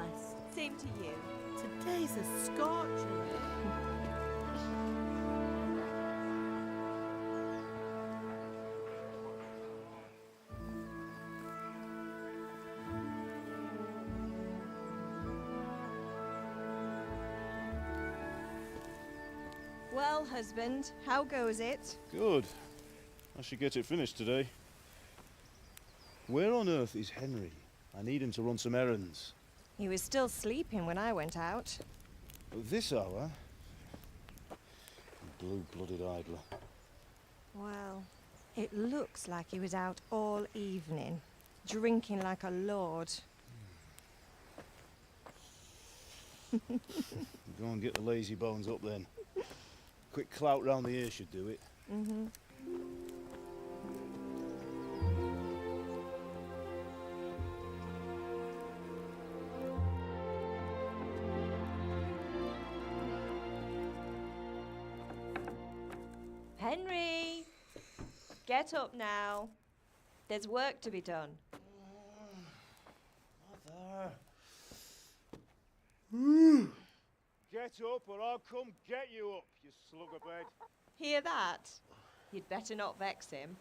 blessed. Same to you. Today's a scorcher. Well, husband, how goes it? Good. I should get it finished today. Where on earth is Henry? I need him to run some errands. He was still sleeping when I went out. At this hour? Blue-blooded idler. Well, it looks like he was out all evening, drinking like a lord. Go and get the lazy bones up then. Quick clout round the ear should do it. Mm-hmm. Henry! Get up now. There's work to be done. Mother. Get up or I'll come get you up, you slugabed. Hear that? You'd better not vex him.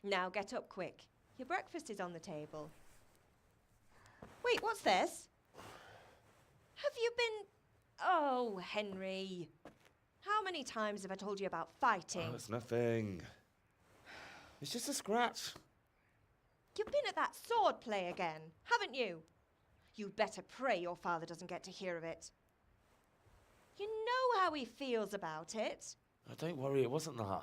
Now get up quick. Your breakfast is on the table. Wait, what's this? Have you been... Oh, Henry. How many times have I told you about fighting? Oh, it's nothing. It's just a scratch. You've been at that sword play again, haven't you? You'd better pray your father doesn't get to hear of it. You know how he feels about it. Oh, don't worry, it wasn't that.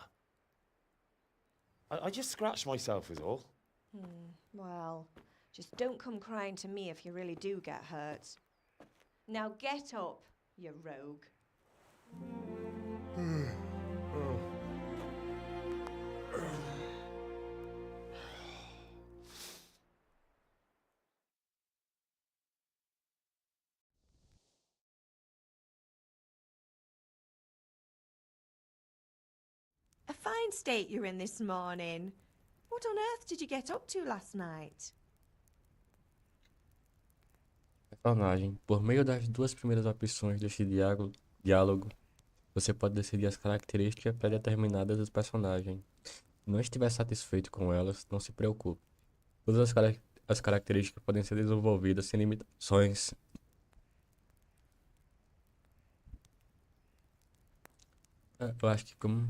I just scratched myself is all. Well, just don't come crying to me if you really do get hurt. Now get up, you rogue. A fine state you're in this morning. What on earth did you get up to last night? Personagem. Por meio das duas primeiras opções deste diálogo, você pode decidir as características pré-determinadas do personagem. Se não estiver satisfeito com elas, não se preocupe. Todas as características podem ser desenvolvidas sem limitações. Eu acho que como...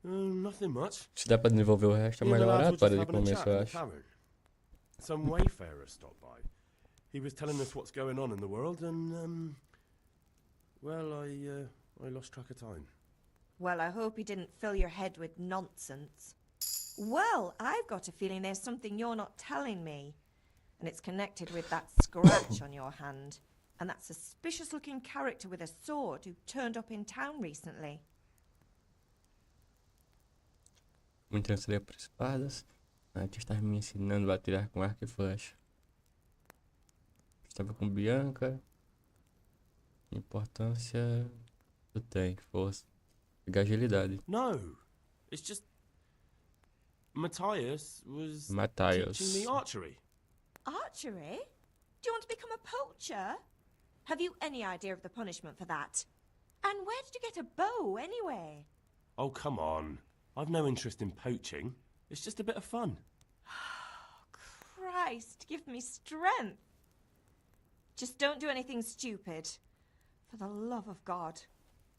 Nothing much. Se dá pra desenvolver o resto, é Me and the melhor lads were oratória just de having a começo, chat eu in the acho. tavern. Some wayfarer stopped by. He was telling us what's going on in the world, and well, I lost track of time. Well, I hope he didn't fill your head with nonsense. Well, I've got a feeling there's something you're not telling me. And it's connected with that scratch on your hand. And that suspicious-looking character with a sword who turned up in town recently. Muito seria por espadas. Antes estava me ensinando a atirar com arco e flecha. Estava com Bianca. Importância... Tu tem, força. E agilidade. No, it's just Matthias was Matthias. teaching me archery. Archery? Do you want to become a poacher? Have you any idea of the punishment for that? And where did you get a bow, anyway? Oh, come on. I've no interest in poaching. It's just a bit of fun. Christ, give me strength. Just don't do anything stupid. For the love of God.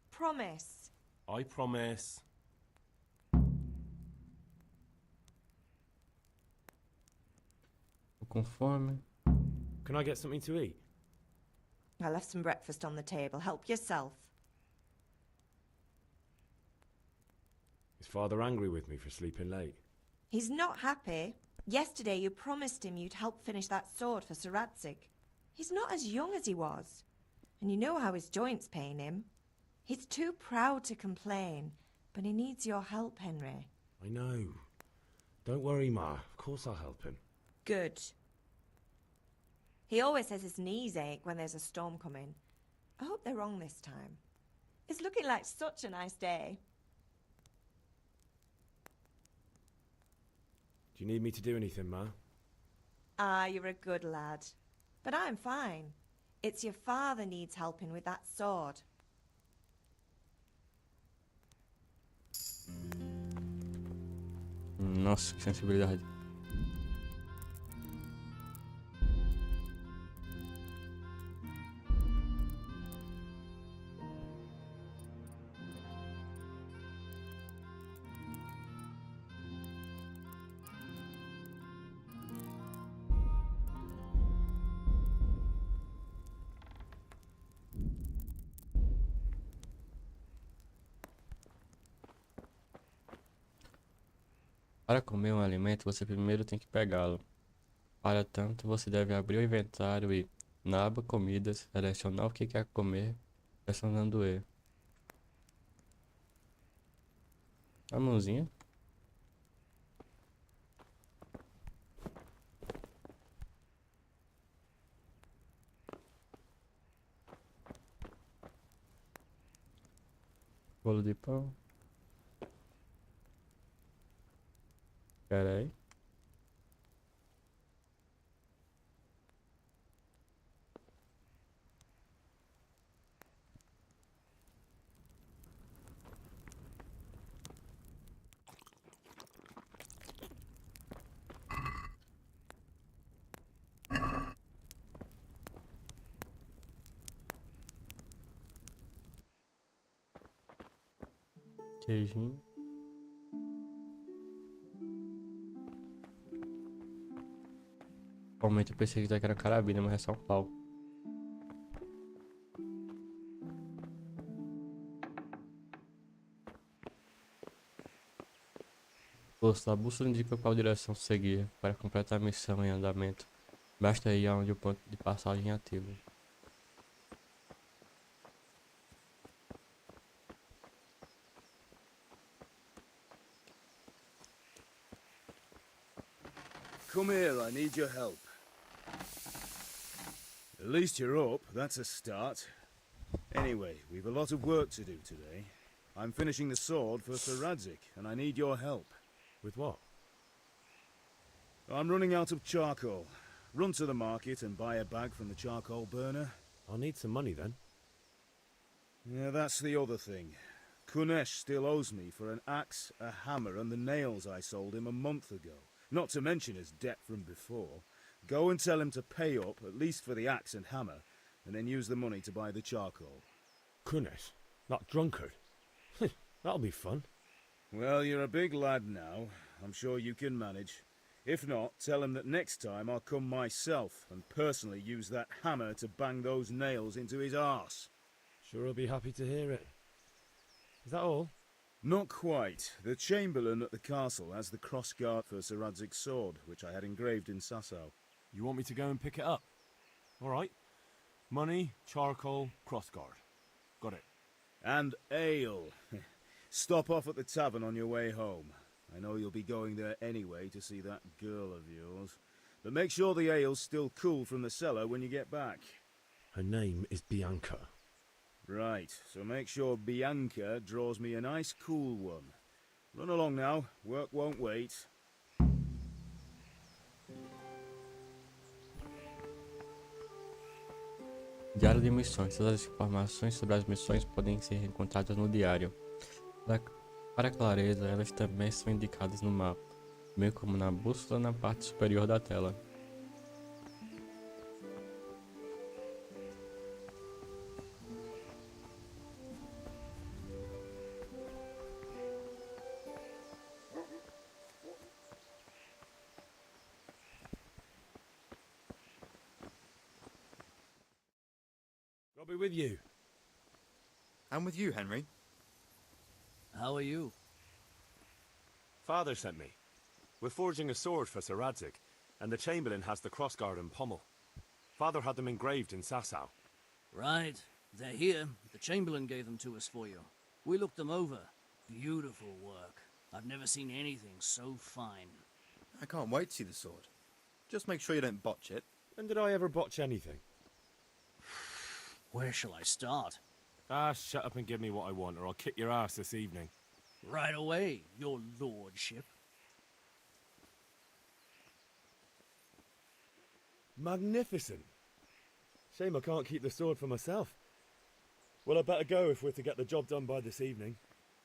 Promise. I promise. Tô com fome. Can I get something to eat? I left some breakfast on the table. Help yourself. Is Father angry with me for sleeping late? He's not happy. Yesterday you promised him you'd help finish that sword for Sir Radzig. He's not as young as he was. And you know how his joints pain him. He's too proud to complain, but he needs your help, Henry. I know. Don't worry, Ma. Of course I'll help him. Good. He always says his knees ache when there's a storm coming. I hope they're wrong this time. It's looking like such a nice day. Do you need me to do anything, Ma? Ah, you're a good lad. But I'm fine. It's your father needs helping with that sword. Nossa, que sensibilidade. Para comer um alimento, você primeiro tem que pegá-lo. Para tanto, você deve abrir o inventário e, na aba Comidas, selecionar o que quer comer, pressionando E. A mãozinha. Bolo de pão. Pera aí. Queijinho. Realmente eu pensei que era carabina, mas é só um pau. A bússola indica qual direção seguir para completar a missão em andamento. Basta ir aonde o ponto de passagem é ativo. Come here, I need your help. At least you're up, that's a start. Anyway, we've a lot of work to do today. I'm finishing the sword for Sir Radzik, and I need your help. With what? I'm running out of charcoal. Run to the market and buy a bag from the charcoal burner. I'll need some money then. Yeah, that's the other thing. Kunesh still owes me for an axe, a hammer, and the nails I sold him a month ago. Not to mention his debt from before. Go and tell him to pay up, at least for the axe and hammer, and then use the money to buy the charcoal. Kunesh? That drunkard? That'll be fun. Well, you're a big lad now. I'm sure you can manage. If not, tell him that next time I'll come myself and personally use that hammer to bang those nails into his arse. Sure he'll be happy to hear it. Is that all? Not quite. The Chamberlain at the castle has the crossguard for Sir Radzig's sword, which I had engraved in Sasau. You want me to go and pick it up? All right. Money, charcoal, crossguard. Got it. And ale. Stop off at the tavern on your way home. I know you'll be going there anyway to see that girl of yours. But make sure the ale's still cool from the cellar when you get back. Her name is Bianca. Right, so make sure Bianca draws me a nice cool one. Run along now, work won't wait. Diário de missões. Todas as informações sobre as missões podem ser encontradas no diário. Para clareza, elas também são indicadas no mapa, bem como na bússola na parte superior da tela. I'll be with you. I'm with you, Henry. How are you? Father sent me. We're forging a sword for Sir Radzik, and the Chamberlain has the crossguard and pommel. Father had them engraved in Sasau. Right. They're here. The Chamberlain gave them to us for you. We looked them over. Beautiful work. I've never seen anything so fine. I can't wait to see the sword. Just make sure you don't botch it. When did I ever botch anything? Where shall I start? Ah, shut up and give me what I want, or I'll kick your ass this evening. Right away, your lordship. Magnificent. Shame I can't keep the sword for myself. Well, I better go if we're to get the job done by this evening.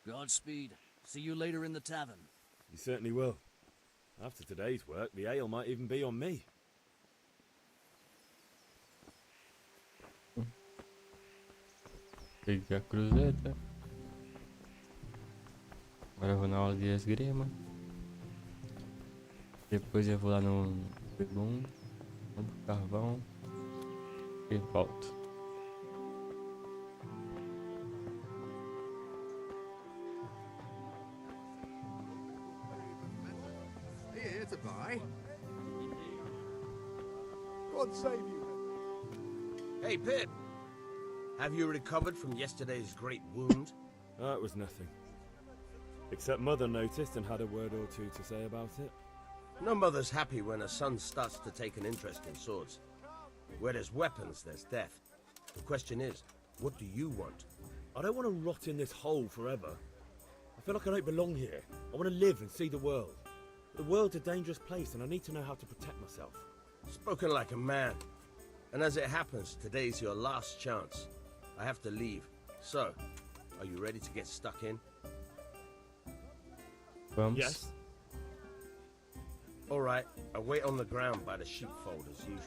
Godspeed. See you later in the tavern. You certainly will. After today's work, the ale might even be on me. Peguei a cruzeta. Agora eu vou na aula de esgrima. Depois eu vou lá no Pelum, no carvão e volto. Are you here to buy? God save you. Hey, Pip. Have you recovered from yesterday's great wound? It was nothing. Except Mother noticed and had a word or two to say about it. No mother's happy when her son starts to take an interest in swords. Where there's weapons, there's death. The question is, what do you want? I don't want to rot in this hole forever. I feel like I don't belong here. I want to live and see the world. The world's a dangerous place and I need to know how to protect myself. Spoken like a man. And as it happens, today's your last chance. I have to leave. So, are you ready to get stuck in? Vamos. Yes. All right, I'll wait on the ground by the sheepfold as usual.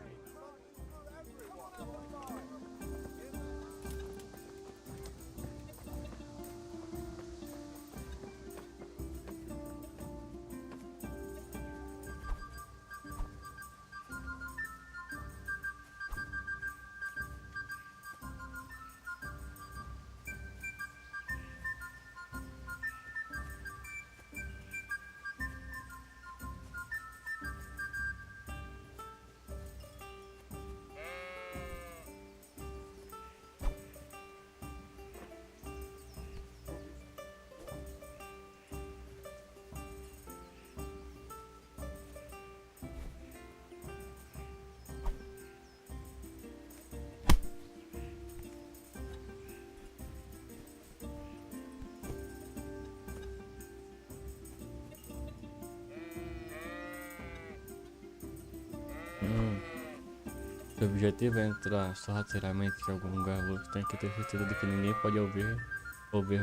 Se o objetivo é entrar sorrateiramente em algum lugar, você tem que ter certeza de que ninguém pode ouvir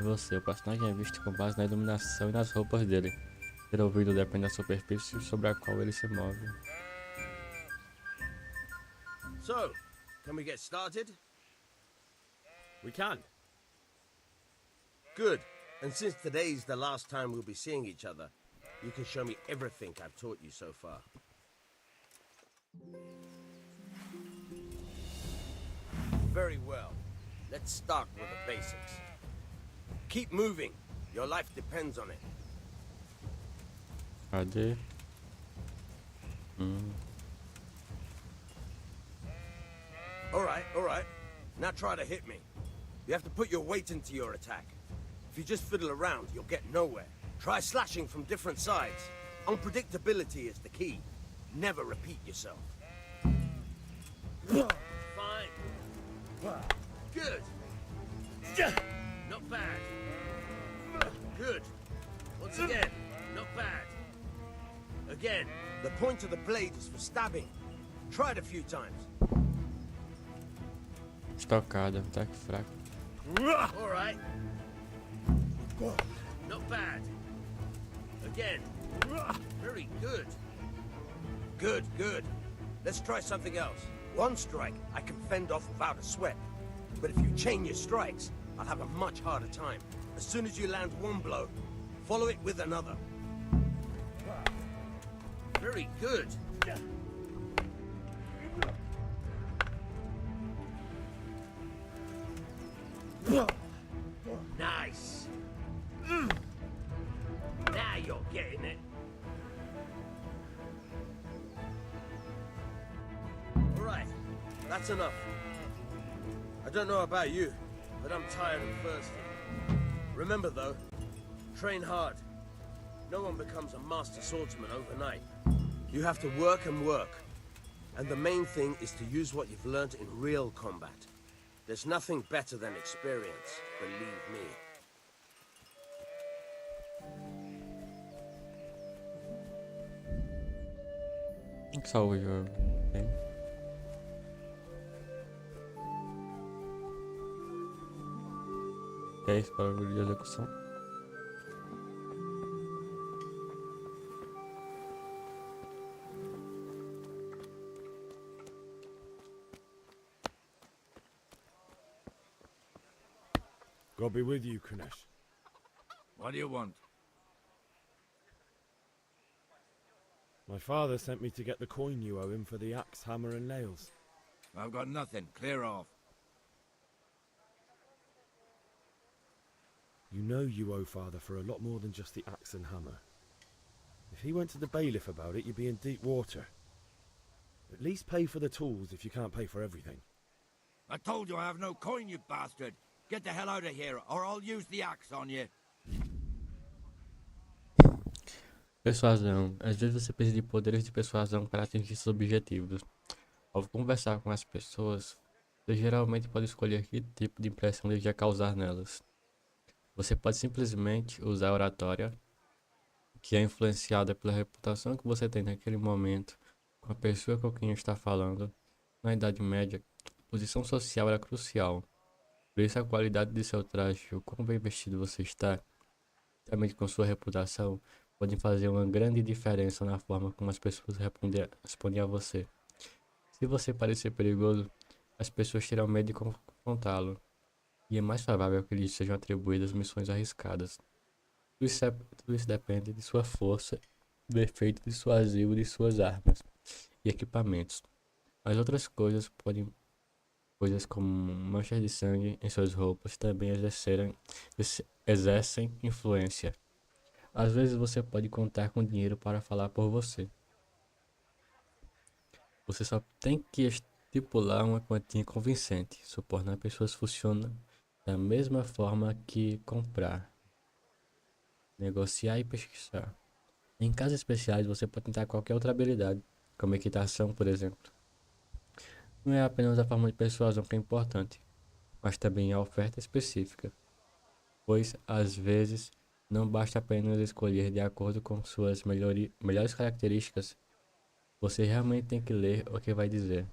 você. O personagem é visto com base na iluminação e nas roupas dele. Ser ouvido depende da superfície sobre a qual ele se move. So, can we get started? We can. Good. And since today's the last time we'll be seeing each other, you can show me everything I've taught you so far. Very well. Let's start with the basics. Keep moving. Your life depends on it. Cadê? All right. Now try to hit me. You have to put your weight into your attack. If you just fiddle around, you'll get nowhere. Try slashing from different sides. Unpredictability is the key. Never repeat yourself. Fine. Good. Not bad. Good. Once again, not bad. Again, the point of the blade is for stabbing. Try it a few times. Estocada, ataque fraco. All right. Not bad. Again. Very good. Good. Let's try something else. One strike, I can fend off without a sweat. But if you chain your strikes, I'll have a much harder time. As soon as you land one blow, follow it with another. Very good. Nice. Now you're getting it. All right, that's enough. I don't know about you, but I'm tired and thirsty. Remember though, train hard. No one becomes a master swordsman overnight. You have to work and work. And the main thing is to use what you've learned in real combat. There's nothing better than experience, believe me. Salve o jogo. Tem. 10 para o de execução. God be with you, Kunesh. What do you want? My father sent me to get the coin you owe him for the axe, hammer, and nails. I've got nothing. Clear off. You know you owe father for a lot more than just the axe and hammer. If he went to the bailiff about it, you'd be in deep water. At least pay for the tools if you can't pay for everything. I told you I have no coin, you bastard. Get the hell out of here, or I'll use the axe on you. Persuasão. Às vezes você precisa de poderes de persuasão para atingir seus objetivos. Ao conversar com as pessoas, você geralmente pode escolher que tipo de impressão deseja causar nelas. Você pode simplesmente usar a oratória, que é influenciada pela reputação que você tem naquele momento com a pessoa com quem está falando. Na Idade Média, a posição social era crucial. Por isso, a qualidade de seu traje, o quão bem vestido você está, também com sua reputação, podem fazer uma grande diferença na forma como as pessoas respondem a você. Se você parecer perigoso, as pessoas terão medo de confrontá-lo, e é mais provável que lhes sejam atribuídas missões arriscadas. Tudo isso depende de sua força, do efeito dissuasivo de suas armas e equipamentos. As outras coisas como manchas de sangue em suas roupas também exercem influência. Às vezes você pode contar com dinheiro para falar por você. Você só tem que estipular uma quantia convincente. Subornar pessoas funciona da mesma forma que comprar, negociar e pesquisar. Em casos especiais, você pode tentar qualquer outra habilidade, como equitação, por exemplo. Não é apenas a forma de persuasão que é importante, mas também a oferta específica, pois, às vezes, não basta apenas escolher de acordo com suas melhores características. Você realmente tem que ler o que vai dizer.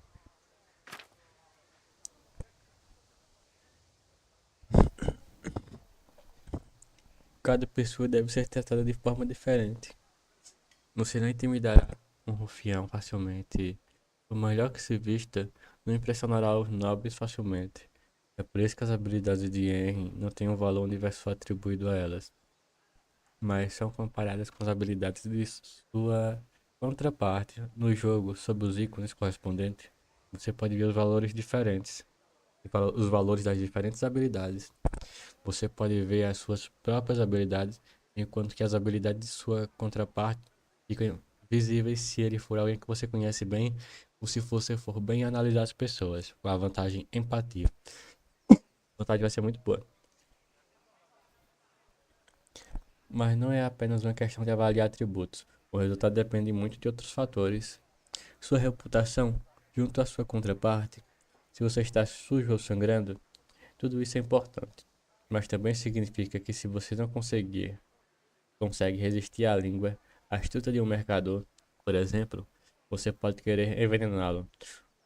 Cada pessoa deve ser tratada de forma diferente. Você não intimidará um rufião facilmente. Por melhor que se vista, não impressionará os nobres facilmente. É por isso que as habilidades de Henry não têm um valor universal atribuído a elas, mas são comparadas com as habilidades de sua contraparte. No jogo, sob os ícones correspondentes, você pode ver os valores diferentes, os valores das diferentes habilidades. Você pode ver as suas próprias habilidades, enquanto que as habilidades de sua contraparte ficam visíveis se ele for alguém que você conhece bem ou se você for bem analisar as pessoas, com a vantagem empatia. A vantagem vai ser muito boa. Mas não é apenas uma questão de avaliar atributos. O resultado depende muito de outros fatores. Sua reputação, junto à sua contraparte, se você está sujo ou sangrando, tudo isso é importante. Mas também significa que se você não consegue resistir à língua astuta de um mercador, por exemplo, você pode querer envenená-lo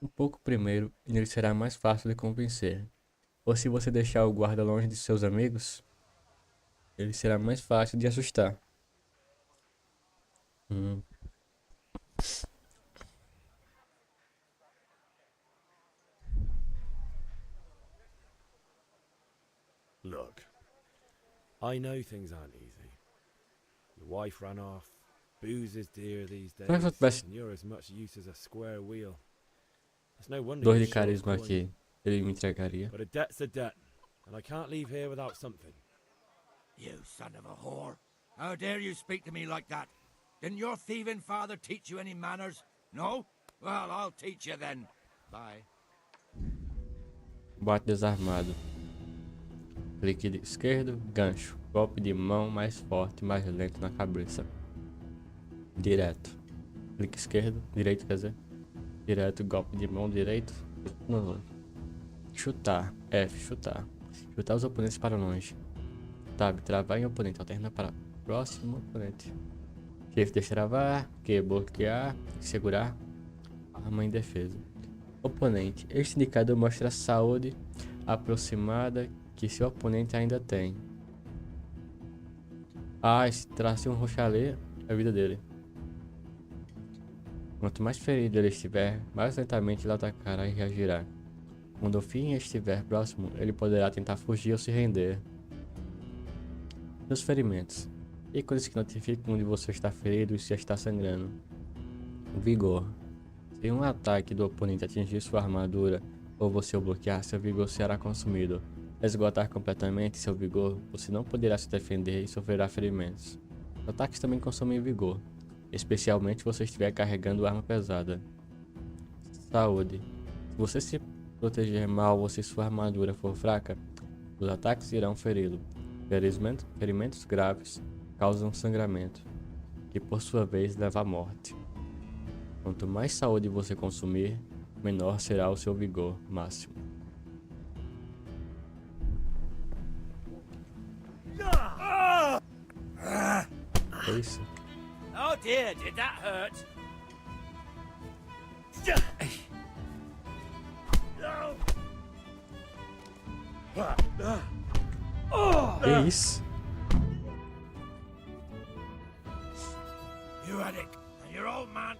um pouco primeiro e ele será mais fácil de convencer. Ou se você deixar o guarda longe de seus amigos, ele será mais fácil de assustar. Look, I know things aren't easy. Your wife ran off, booze is dear these days, Será que se eu tivesse and you're as much use as a square wheel. It's no wonder 2 you're de short of carisma coin. aqui, ele me entregaria. But a debt's a debt, and I can't leave here without something. You son of a whore. How dare you speak to me like that? Didn't your thieving father teach you any manners? No? Well, I'll teach you then. Bye. Bate desarmado. Clique esquerdo, gancho. Golpe de mão mais forte, mais lento na cabeça. Direto. Clique esquerdo, direito, quer dizer. Direto, golpe de mão direito. Não. Chutar. F, chutar. Chutar os oponentes para longe. Tab, travar em oponente. Alterna para próximo oponente. Shift, destravar. Q, bloquear. Segurar. Arma em defesa. Oponente. Este indicador mostra a saúde aproximada que seu oponente ainda tem. Ah, esse traço um roxalê é a vida dele. Quanto mais ferido ele estiver, mais lentamente ele atacará e reagirá. Quando o fim estiver próximo, ele poderá tentar fugir ou se render. Seus ferimentos. Ícones que notificam onde você está ferido e se está sangrando. Vigor. Se um ataque do oponente atingir sua armadura ou você o bloquear, seu vigor será consumido. Esgotar completamente seu vigor, você não poderá se defender e sofrerá ferimentos. Ataques também consomem vigor, especialmente se você estiver carregando arma pesada. Saúde. Se você se proteger mal ou se sua armadura for fraca, os ataques irão feri-lo. Ferimentos graves causam sangramento, que por sua vez leva à morte. Quanto mais saúde você consumir, menor será o seu vigor máximo. É isso? Oh dear, did that hurt? Que isso? You had it, and your old man.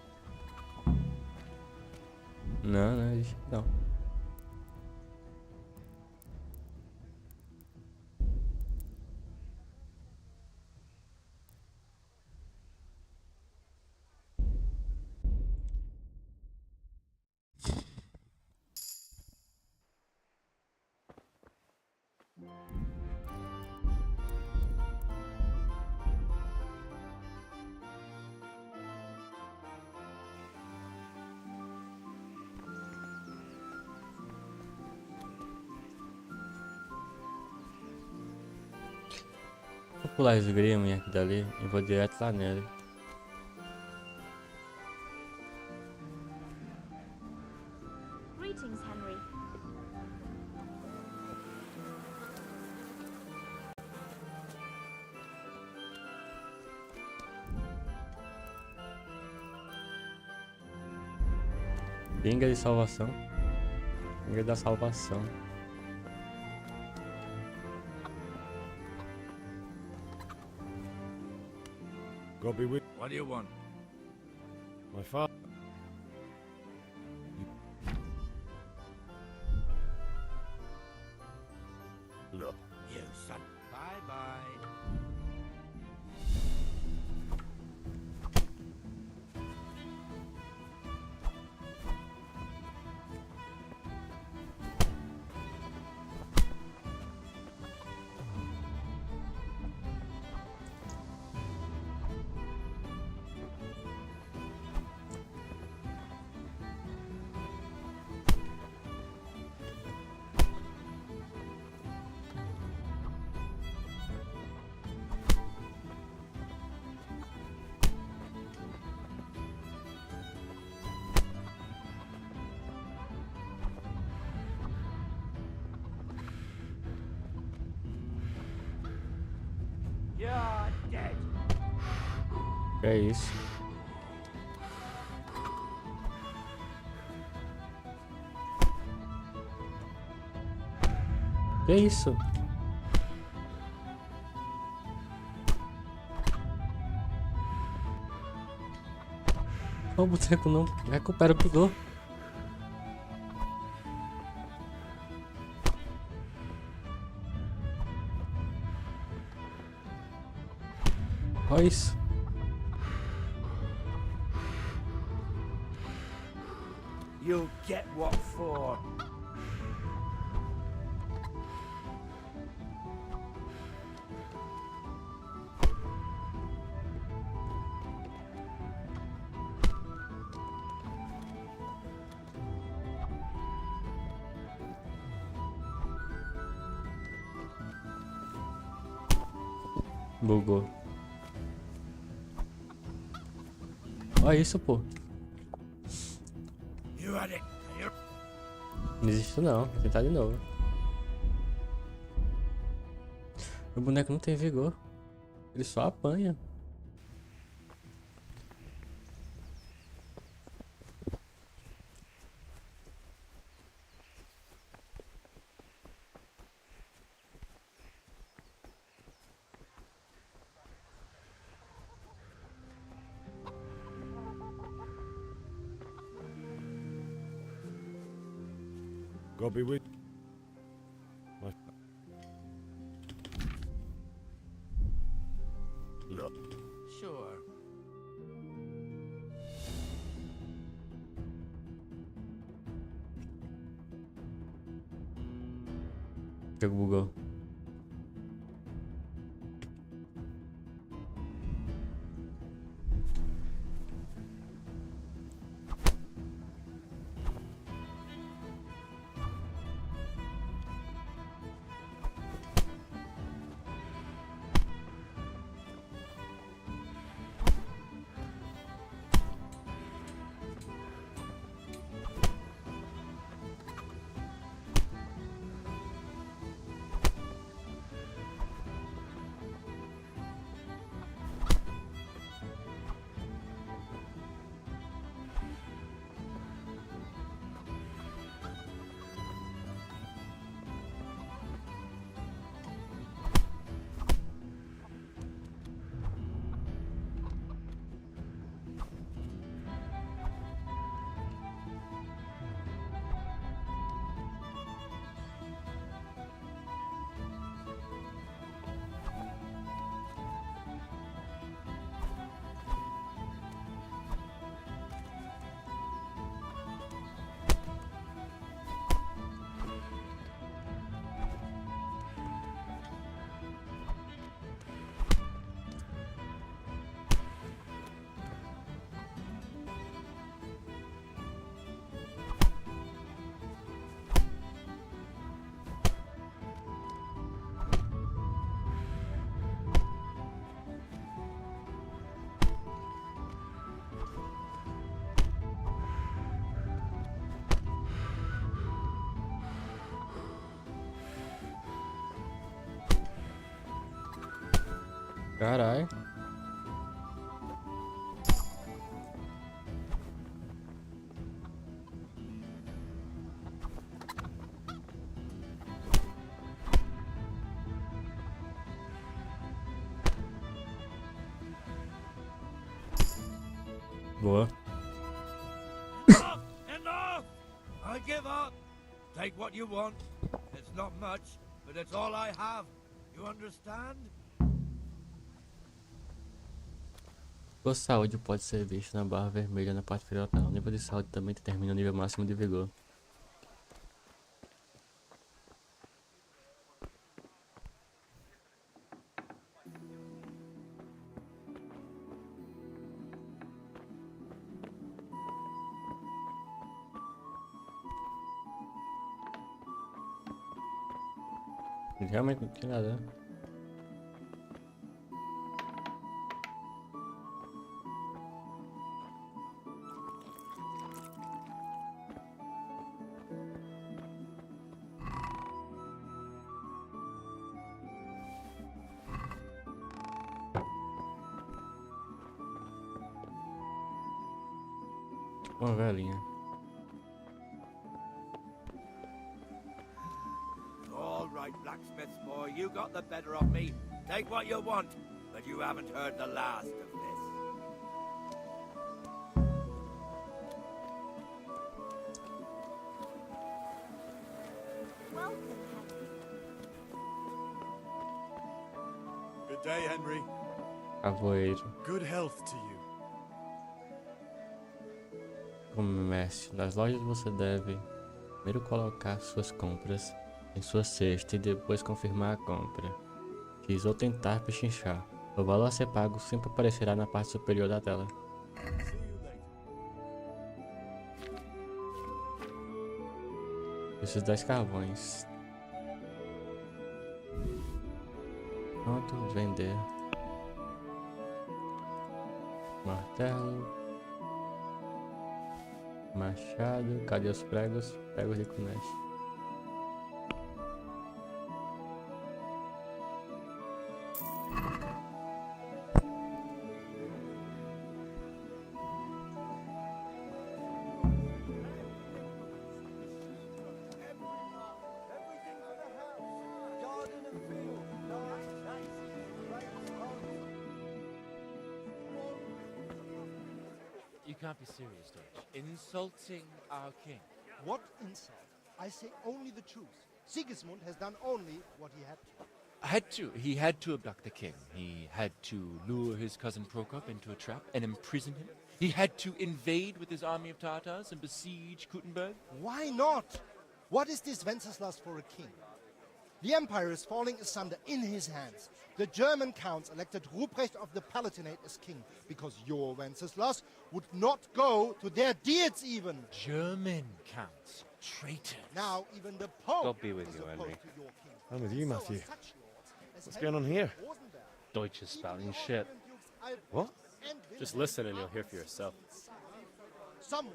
Não. Vou pular esse grimo aqui dali e vou direto lá nele. Greetings, Henry. Pinga de salvação. Pinga da salvação. God be with What do you want? my father. Look. You son. Bye bye. You're dead. É isso. Que isso? O boteco não recupera o vigor. Olha isso. You'll get what for. Bugou. Olha isso, pô. You had it, and your Não existe não. Vou tentar de novo. O boneco não tem vigor. Ele só apanha. God be with my... Sure. O jogo bugou. Caralho. Boa. Enough! Enough! I give up. Take what you want. It's not much, but it's all I have. You understand? Sua saúde pode ser vista na barra vermelha na parte inferior da tela. O nível de saúde também determina o nível máximo de vigor. Realmente não tem nada, né? Uma velhinha. All right, blacksmith's boy, you got the better of me. Take what you want, but you haven't heard the last of this. Welcome, Henry. Good day, Henry. Avoeiro. Good health to you. Comércio. Nas lojas você deve primeiro colocar suas compras em sua cesta e depois confirmar a compra. Fiz ou tentar pechinchar. O valor a ser pago sempre aparecerá na parte superior da tela. See you later. Preciso 10 carvões. Pronto, vender. Martelo. Machado. Cadê os pregos? Pregos de Kunesh. Everything for the house. Garden and field. Nice. You can't be serious, Dodge. Insulting our king. What insult? I say only the truth. Sigismund has done only what he had to. He had to abduct the king. He had to lure his cousin Prokop into a trap and imprison him. He had to invade with his army of Tatars and besiege Kuttenberg. Why not? What is this Wenceslas for a king? The empire is falling asunder in his hands. The German counts elected Ruprecht of the Palatinate as king because your Wenceslas would not go to their deeds even. German counts. Traitors. Now even the Pope God be with is you, opposed Henry. to your king. I'm with you, So are Matthew. such lords as What's going on Henry here? of Rosenberg. Deutsch is spouting shit. What? Just listen and you'll hear for yourself. Someone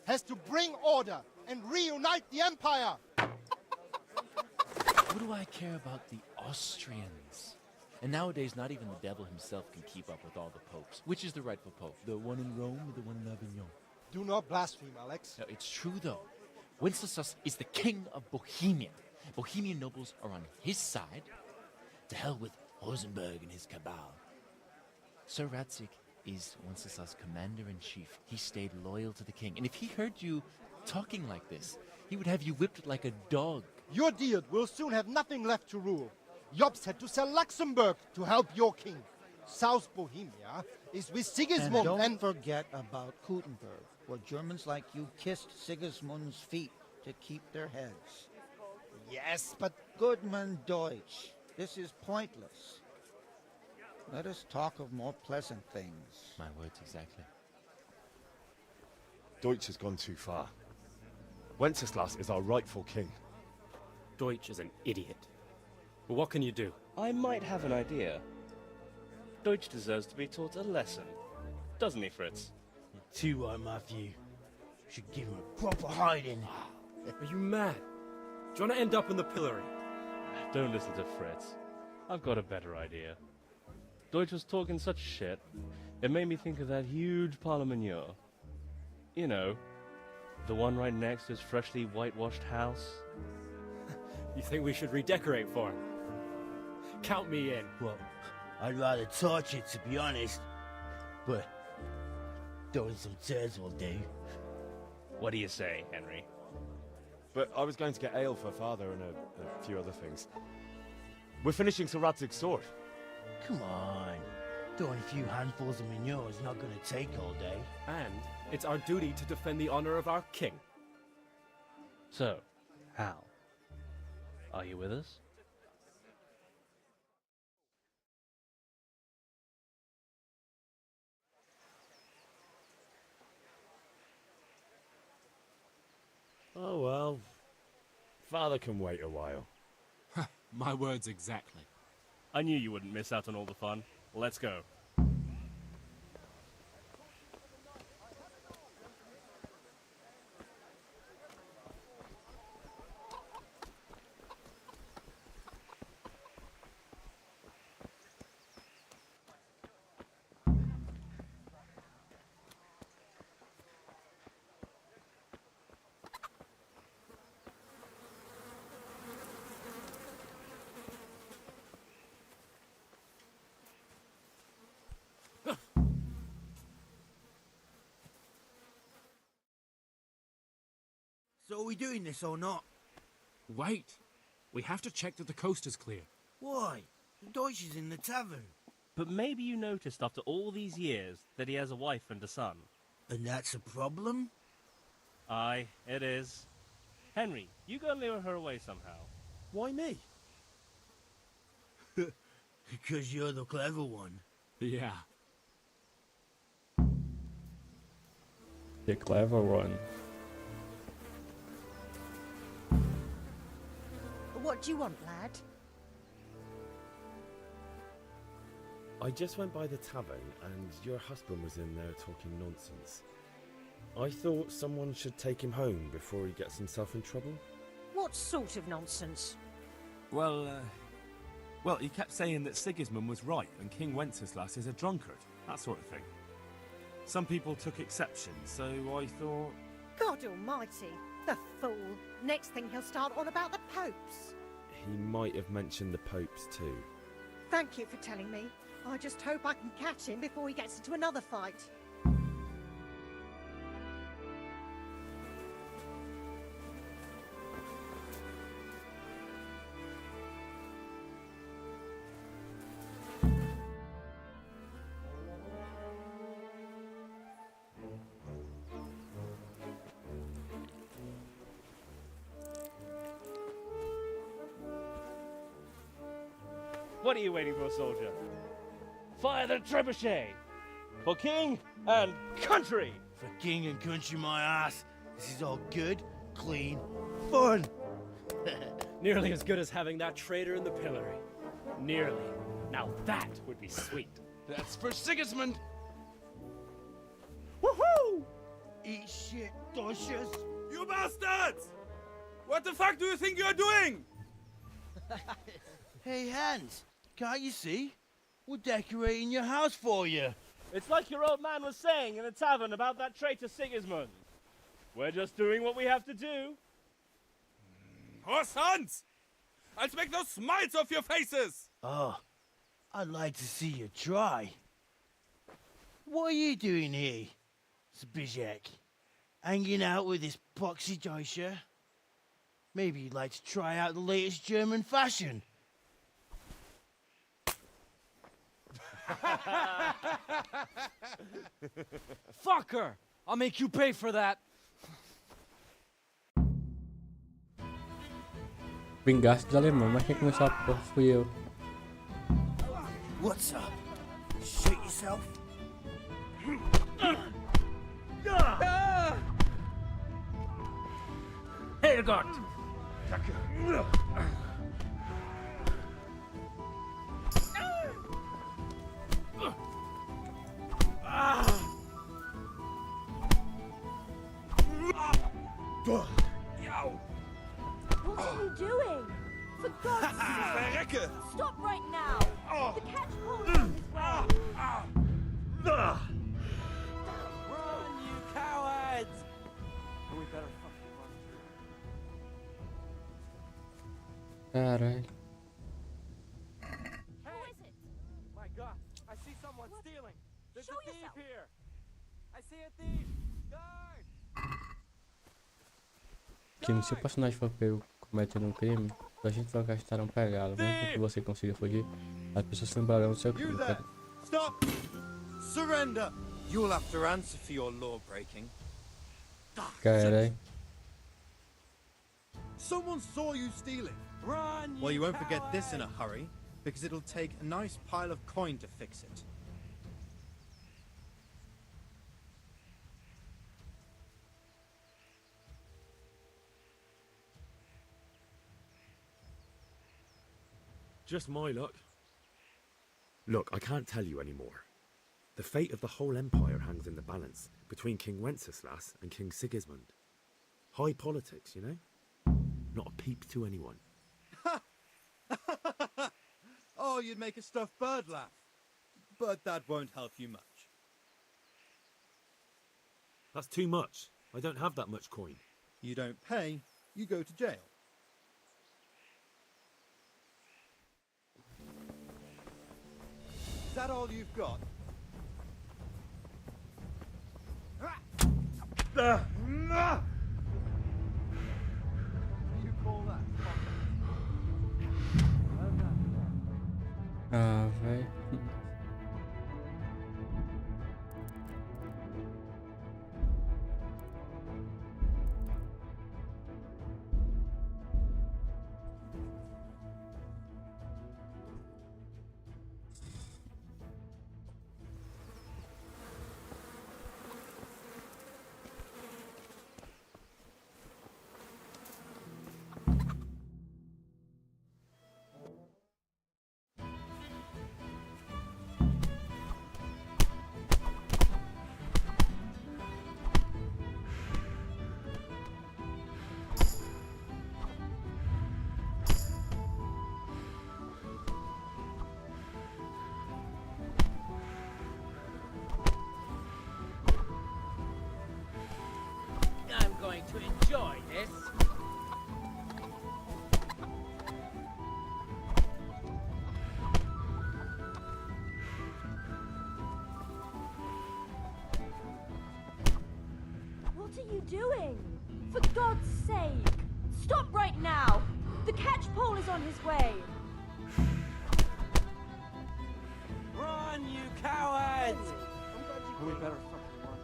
has to bring order and reunite the empire. What do I care about the Austrians? And nowadays, not even the devil himself can keep up with all the popes. Which is the rightful pope? The one in Rome or the one in Avignon? Do not blaspheme, Alex. No, it's true, though. Wenceslas is the king of Bohemia. Bohemian nobles are on his side. To hell with Rosenberg and his cabal. Sir Radzig is Wenceslas' commander-in-chief. He stayed loyal to the king. And if he heard you talking like this, he would have you whipped like a dog. Your Diet will soon have nothing left to rule. Jobst had to sell Luxembourg to help your king. South Bohemia is with Sigismund And don't forget about Kuttenberg, where Germans like you kissed Sigismund's feet to keep their heads. Yes, but Goodman Deutsch, this is pointless. Let us talk of more pleasant things. My words exactly. Deutsch has gone too far. Wenceslas is our rightful king. Deutsch is an idiot. But what can you do? I might have an idea. Deutsch deserves to be taught a lesson. Doesn't he, Fritz? Too right, Matthew. Should give him a proper hiding. Are you mad? Do you want to end up in the pillory? Don't listen to Fritz. I've got a better idea. Deutsch was talking such shit, it made me think of that huge parliament. You know, the one right next to his freshly whitewashed house. You think we should redecorate for him? Count me in. Well, I'd rather torch it, to be honest. But throwing some tears will do. What do you say, Henry? But I was going to get ale for father and a few other things. We're finishing Sir Radzig's sword. Come on. Throwing a few handfuls of manure is not going to take all day. And it's our duty to defend the honor of our king. So, Hal, are you with us? Oh well. Father can wait a while. My words exactly. I knew you wouldn't miss out on all the fun. Let's go. So are we doing this or not? Wait. We have to check that the coast is clear. Why? Deutsch is in the tavern. But maybe you noticed after all these years that he has a wife and a son. And that's a problem? Aye, it is. Henry, you go and lure her away somehow. Why me? Because you're the clever one. Yeah. The clever one. What do you want, lad? I just went by the tavern and your husband was in there talking nonsense. I thought someone should take him home before he gets himself in trouble. What sort of nonsense? Well, he kept saying that Sigismund was right and King Wenceslas is a drunkard, that sort of thing. Some people took exception, so I thought... God almighty, the fool. Next thing he'll start on about the popes. He might have mentioned the popes too. Thank you for telling me. I just hope I can catch him before he gets into another fight. What are you waiting for, soldier? Fire the trebuchet! For king and country! For king and country, my ass. This is all good, clean, fun. Nearly as good as having that traitor in the pillory. Nearly. Now that would be sweet. That's for Sigismund. Woohoo! Eat shit, doshes. You bastards! What the fuck do you think you're doing? Hey, Hans, can't you see? We're decorating your house for you. It's like your old man was saying in the tavern about that traitor Sigismund. We're just doing what we have to do. Horse Hans! I'll make those smiles off your faces! Oh, I'd like to see you try. What are you doing here, Zbyszek? Hanging out with this poxy Deutscher? Maybe you'd like to try out the latest German fashion. Fuck her! I'll make you pay for that. Vingaste dos alemães, mas quem começou a porra fui eu. What's up? Shoot yourself? Herrgott! What are you doing? For God's sake! Stop right now! The catch pole is on his way! Run, you cowards! We better fucking run. Caralho. Who is it? My God, I see someone stealing. There's Show a thief yourself. here. I see a thief. Guard! Que se o personagem for pego cometendo um crime, se a gente não gastarão pegá-lo, mesmo que você consiga fugir, as pessoas se lembrarão do seu crime. You there! Stop! Surrender! You'll have to answer for your law breaking. Caralho. Someone saw you stealing. Run! Well, you won't forget this in a hurry, because it'll take a nice pile of coin to fix it. Just my luck. Look, I can't tell you anymore. The fate of the whole empire hangs in the balance between King Wenceslas and King Sigismund. High politics, you know? Not a peep to anyone. Oh, you'd make a stuffed bird laugh. But that won't help you much. That's too much. I don't have that much coin. You don't pay, you go to jail. Is that all you've got? You call that? Ah, velho. I'm going to enjoy this. What are you doing? For God's sake! Stop right now! The catch pole is on his way! Run, you cowards! We better fucking run.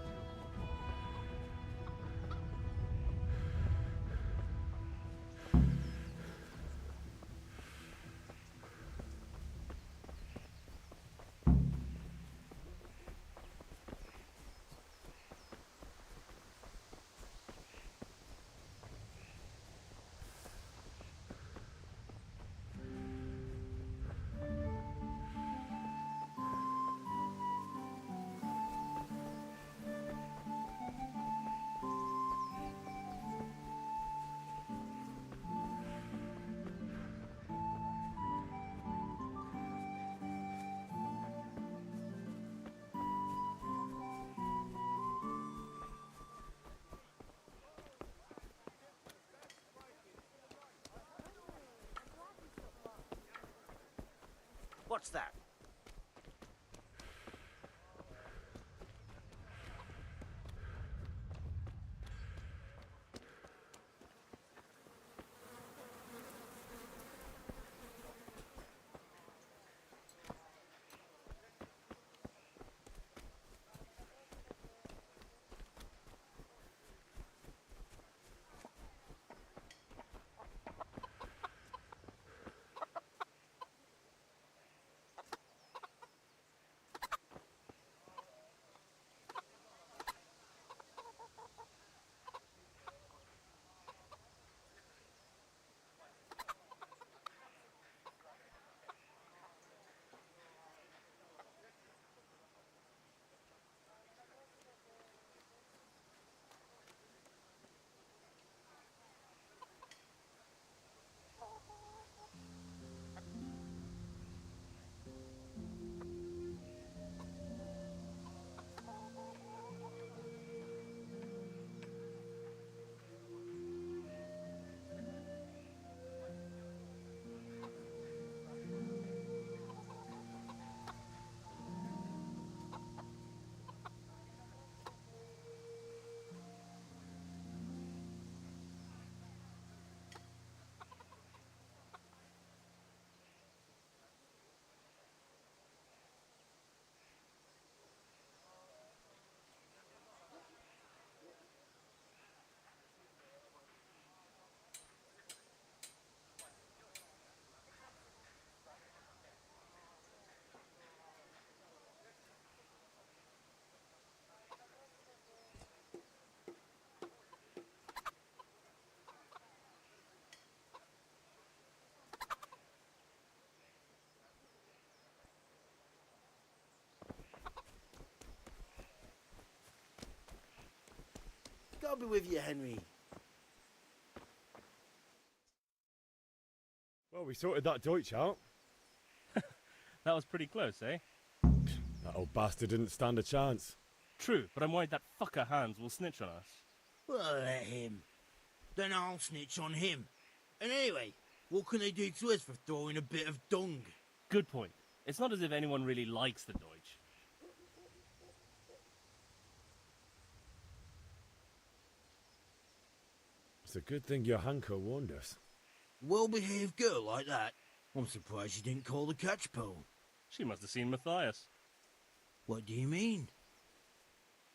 What's that? God be with you, Henry. Well, we sorted that Deutsch out. That was pretty close, eh? That old bastard didn't stand a chance. True, but I'm worried that fucker Hans will snitch on us. Well, let him. Then I'll snitch on him. And anyway, what can they do to us for throwing a bit of dung? Good point. It's not as if anyone really likes the Deutsch. It's a good thing your Hanko warned us. Well-behaved girl like that. I'm surprised she didn't call the catchpole. She must have seen Matthias. What do you mean?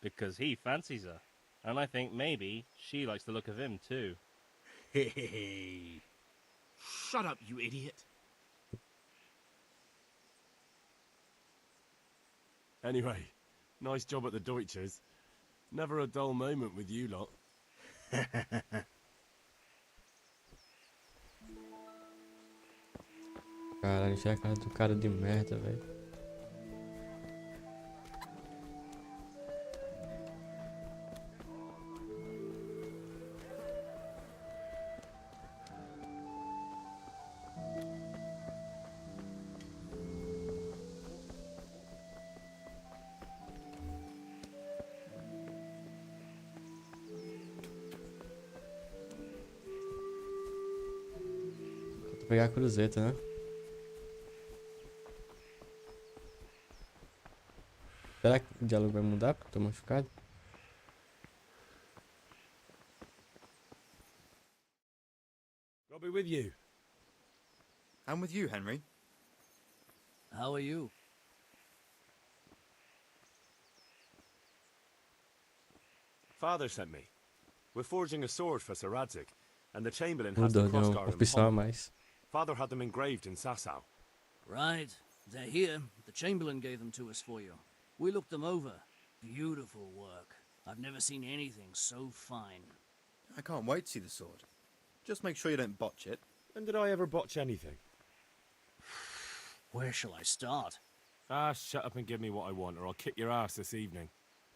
Because he fancies her. And I think maybe she likes the look of him too. Hey. Shut up, you idiot. Anyway, nice job at the Deutsches. Never a dull moment with you lot. Caralho, encher a cara do cara de merda, velho. Vou pegar a cruzeta, né? Será que o diálogo vai mudar porque eu tô machucado? God be with you. I'm with you, Henry. How are you? Father sent me. We're forging a sword for Sir Radzig, and the Chamberlain has Mudou, the deu uma crossguard in opção a Pommern. mais. Father had them engraved in Sasau. Right. They're here. The Chamberlain gave them to us for you. We looked them over. Beautiful work. I've never seen anything so fine. I can't wait to see the sword. Just make sure you don't botch it. When did I ever botch anything? Where shall I start? Ah, shut up and give me what I want, or I'll kick your ass this evening.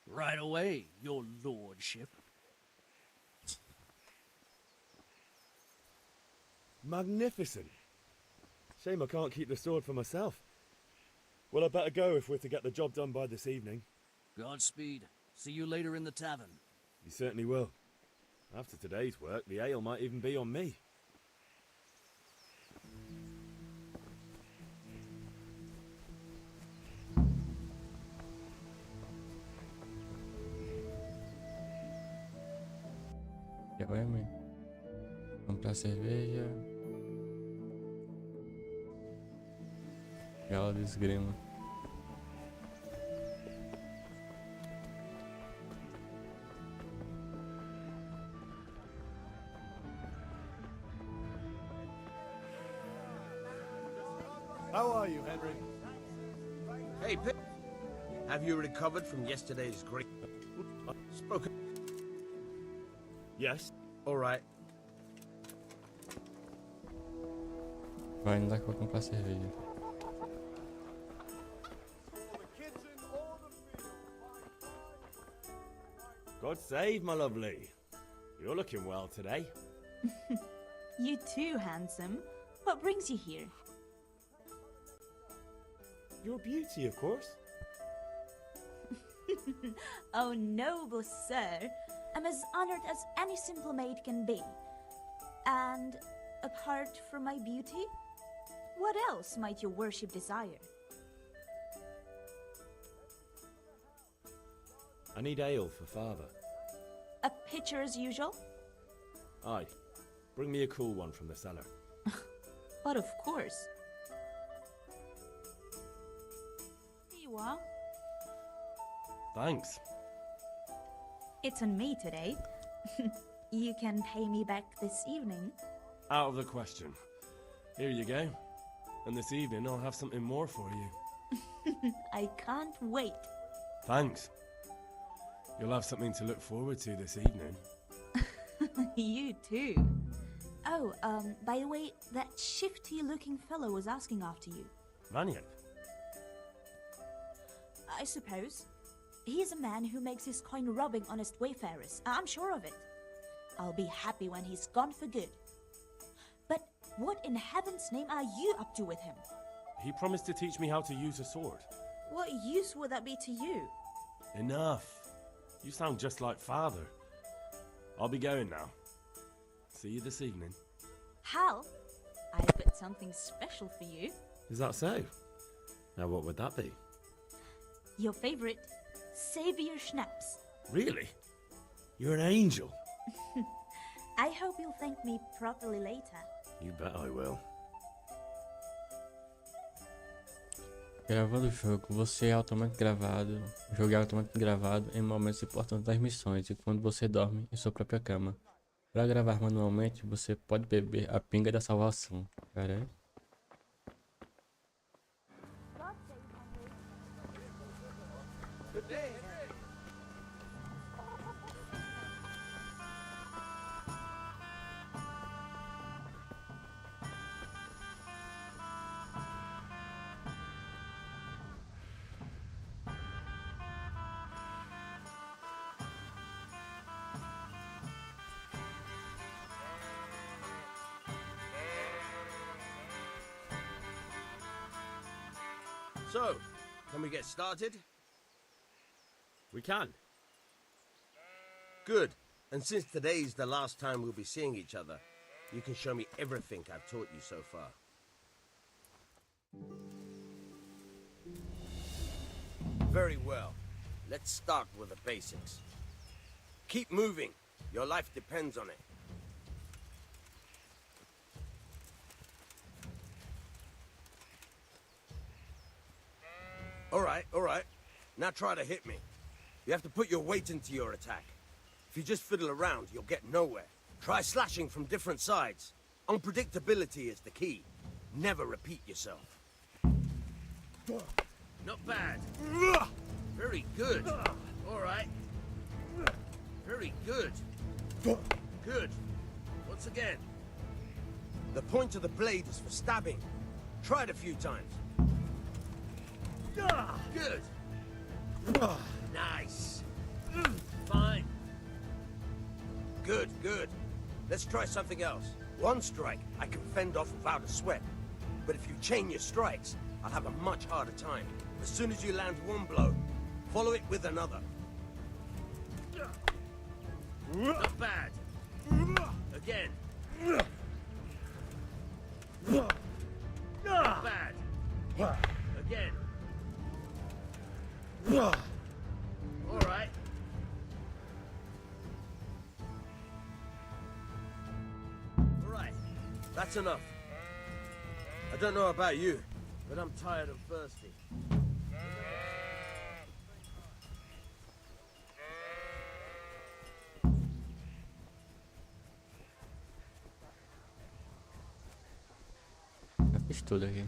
Right away, your lordship. Magnificent. Shame I can't keep the sword for myself. Well, I better go if we're to get the job done by this evening. Godspeed. See you later in the tavern. You certainly will. After today's work, the ale might even be on me. Que é, mãe? Comprar cerveja. Gala do esgrima. How are you, Henry? Hey, Pip. Have you recovered from yesterday's great... Spoken... Yes? All right. Vai, não dá que eu vou comprar cerveja. God save, my lovely. You're looking well today. You too, handsome. What brings you here? Your beauty, of course. Oh, noble sir. I'm as honored as any simple maid can be. And apart from my beauty, what else might your worship desire? I need ale for father. A pitcher as usual? Aye. Bring me a cool one from the cellar. But of course. Here you are. Thanks. It's on me today. You can pay me back this evening. Out of the question. Here you go. And this evening I'll have something more for you. I can't wait. Thanks. You'll have something to look forward to this evening. You too. Oh, by the way, that shifty-looking fellow was asking after you. Maniac. I suppose. He's a man who makes his coin robbing honest wayfarers. I'm sure of it. I'll be happy when he's gone for good. But what in heaven's name are you up to with him? He promised to teach me how to use a sword. What use would that be to you? Enough. You sound just like father. I'll be going now. See you this evening. Hal, I've got something special for you. Is that so? Now what would that be? Your favorite, Savior Schnapps. Really? You're an angel. I hope you'll thank me properly later. You bet I will. Gravando o jogo, você é automaticamente gravado. O jogo é automaticamente gravado em momentos importantes das missões e quando você dorme em sua própria cama. Para gravar manualmente, você pode beber a pinga da salvação. Pera aí. So, can we get started? We can. Good. And since today's the last time we'll be seeing each other, you can show me everything I've taught you so far. Very well. Let's start with the basics. Keep moving. Your life depends on it. All right. Now try to hit me. You have to put your weight into your attack. If you just fiddle around, you'll get nowhere. Try slashing from different sides. Unpredictability is the key. Never repeat yourself. Not bad. Very good. All right. Very good. Good. Once again. The point of the blade is for stabbing. Try it a few times. Good. Nice. Fine. Good. Let's try something else. One strike, I can fend off without a sweat. But if you chain your strikes, I'll have a much harder time. As soon as you land one blow, follow it with another. Not bad. Again. Not bad. Again. All right. That's enough. I don't know about you, but I'm tired and thirsty. Já fiz tudo aqui.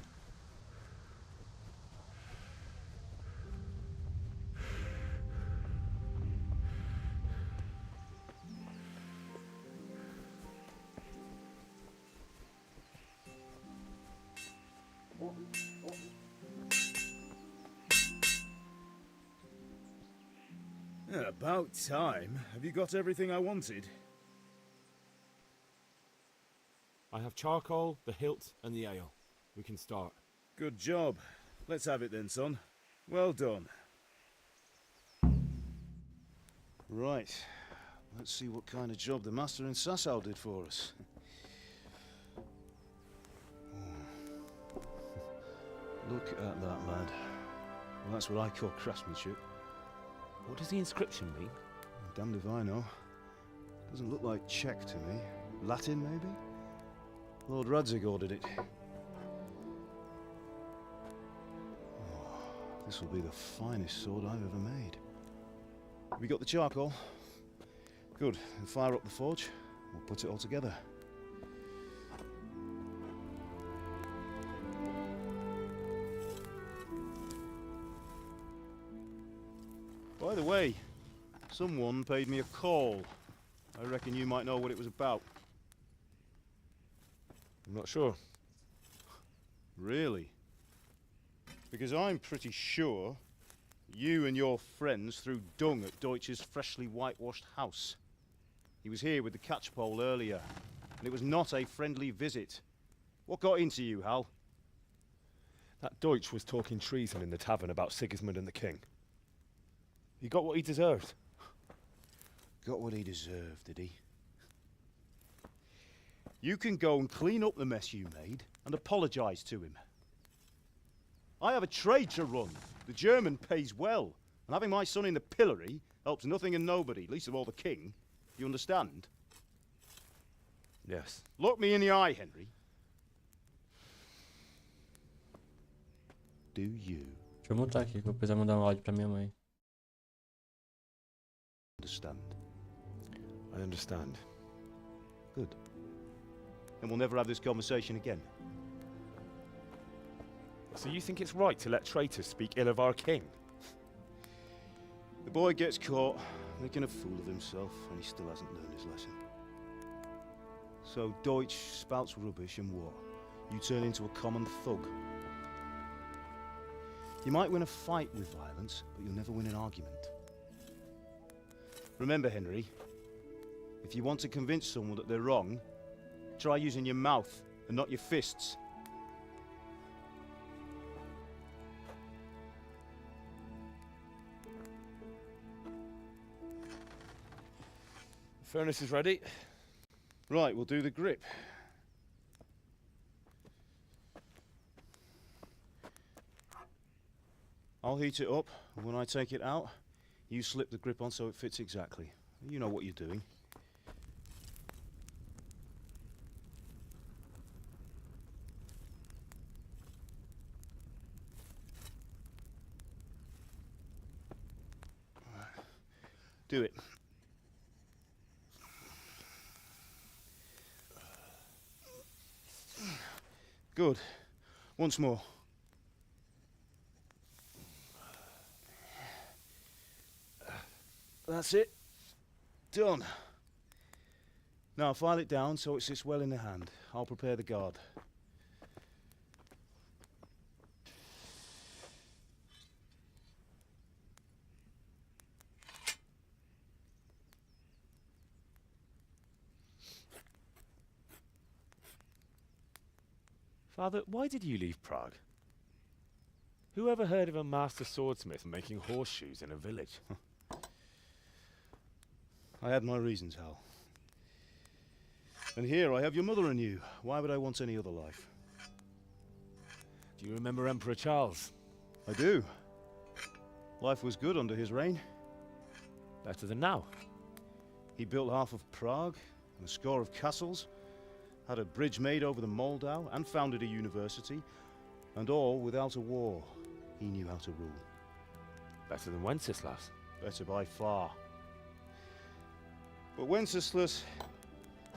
Yeah, about time. Have you got everything I wanted? I have charcoal, the hilt, and the ale. We can start. Good job. Let's have it then, son. Well done. Right. Let's see what kind of job the master in Sasau did for us. Look at that, lad. Well, that's what I call craftsmanship. What does the inscription mean? Damned if I know. Doesn't look like Czech to me. Latin, maybe? Lord Radzig ordered it. Oh, this will be the finest sword I've ever made. We got the charcoal? Good. Then fire up the forge. We'll put it all together. By the way, someone paid me a call. I reckon you might know what it was about. I'm not sure. Really? Because I'm pretty sure you and your friends threw dung at Deutsch's freshly whitewashed house. He was here with the catchpole earlier, and it was not a friendly visit. What got into you, Hal? That Deutsch was talking treason in the tavern about Sigismund and the king. He got what he deserved. Got what he deserved, did he? You can go and clean up the mess you made and apologise to him. I have a trade to run. The German pays well, and having my son in the pillory helps nothing and nobody, least of all the king. You understand? Yes. Look me in the eye, Henry. Do you Deixa eu montar aqui, que eu preciso mandar um áudio pra minha mãe. understand? I understand. Good. Then we'll never have this conversation again. So you think it's right to let traitors speak ill of our king? The boy gets caught, making a fool of himself, and he still hasn't learned his lesson. So Deutsch spouts rubbish, and what? You turn into a common thug. You might win a fight with violence, but you'll never win an argument. Remember, Henry, if you want to convince someone that they're wrong, try using your mouth and not your fists. The furnace is ready. Right, we'll do the grip. I'll heat it up, and when I take it out, you slip the grip on so it fits exactly. You know what you're doing. Do it. Good. Once more. That's it. Done. Now file it down so it sits well in the hand. I'll prepare the guard. Father, why did you leave Prague? Who ever heard of a master swordsmith making horseshoes in a village? I had my reasons, Hal. And here I have your mother and you. Why would I want any other life? Do you remember Emperor Charles? I do. Life was good under his reign. Better than now. He built half of Prague and a score of castles, had a bridge made over the Moldau, and founded a university, and all without a war. He knew how to rule. Better than Wenceslas. Better by far. But Wenceslas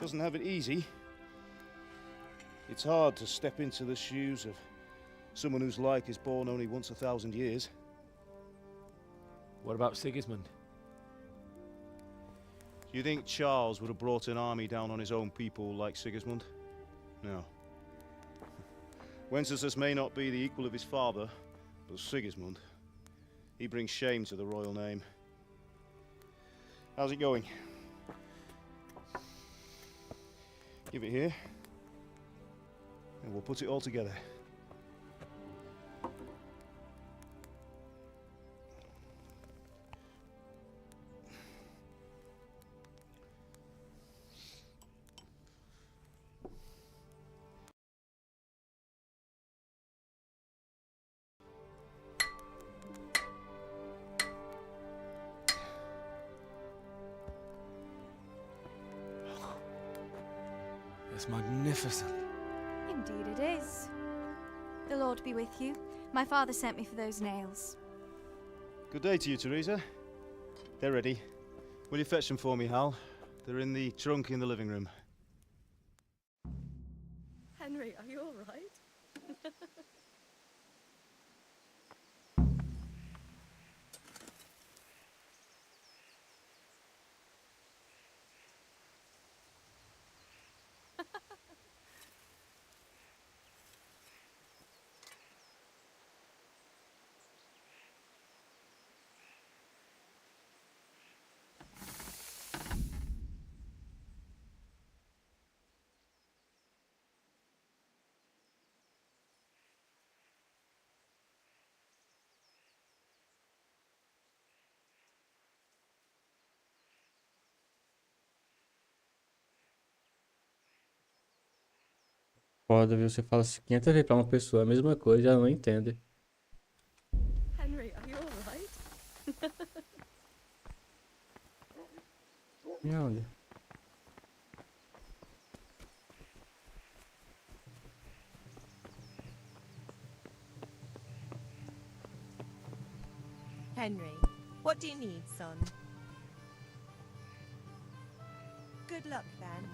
doesn't have it easy. It's hard to step into the shoes of someone whose like is born only once 1,000 years. What about Sigismund? Do you think Charles would have brought an army down on his own people like Sigismund? No. Wenceslas may not be the equal of his father, but Sigismund, he brings shame to the royal name. How's it going? Give it here, and we'll put it all together. It's magnificent. Indeed it is. The Lord be with you. My father sent me for those nails. Good day to you, Teresa. They're ready. Will you fetch them for me, Hal? They're in the trunk in the living room. Henry, are you all right? Foda, viu? Você fala assim 500 vezes pra uma pessoa a mesma coisa, ela não entende. Henry, are you all right? E onde? Henry, what do you need, son? Good luck, then.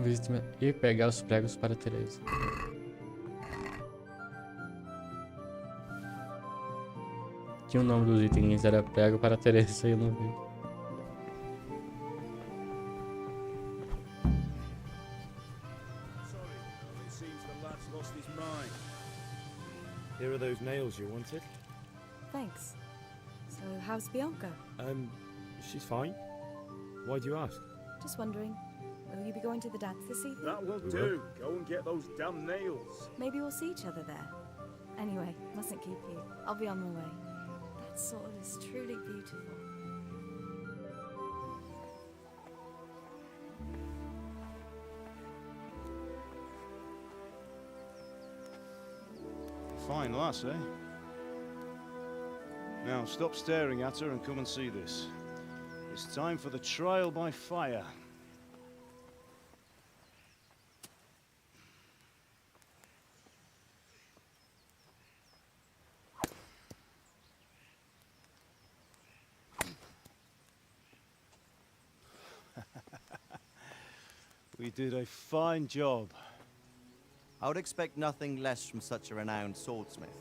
Visite e pegar os pregos para Teresa. Tinha o nome dos itens, era prego para Teresa e eu não vi. Sorry, it seems the lad's lost his mind. Here are those nails you wanted. Thanks. So, how's Bianca? She's fine. Why do you ask? Just wondering. Will you be going to the dance this evening? That will do. Go and get those damn nails. Maybe we'll see each other there. Anyway, mustn't keep you. I'll be on my way. That sword is truly beautiful. Fine lass, eh? Now stop staring at her and come and see this. It's time for the trial by fire. We did a fine job. I would expect nothing less from such a renowned swordsmith.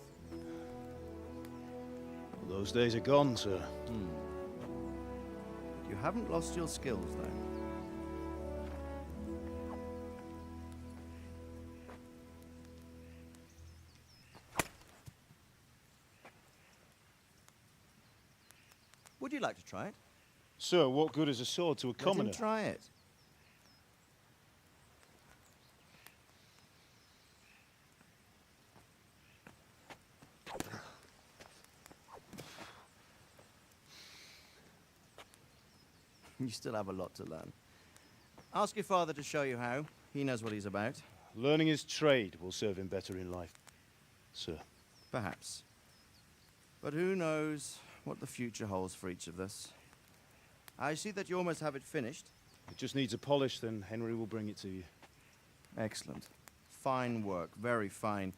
Those days are gone, sir. You haven't lost your skills, though. Would you like to try it? Sir, what good is a sword to a commoner? Let him try it. You still have a lot to learn. Ask your father to show you how. He knows what he's about. Learning his trade will serve him better in life, sir. Perhaps. But who knows what the future holds for each of us. I see that you almost have it finished. It just needs a polish, then Henry will bring it to you. Excellent. Fine work, very fine.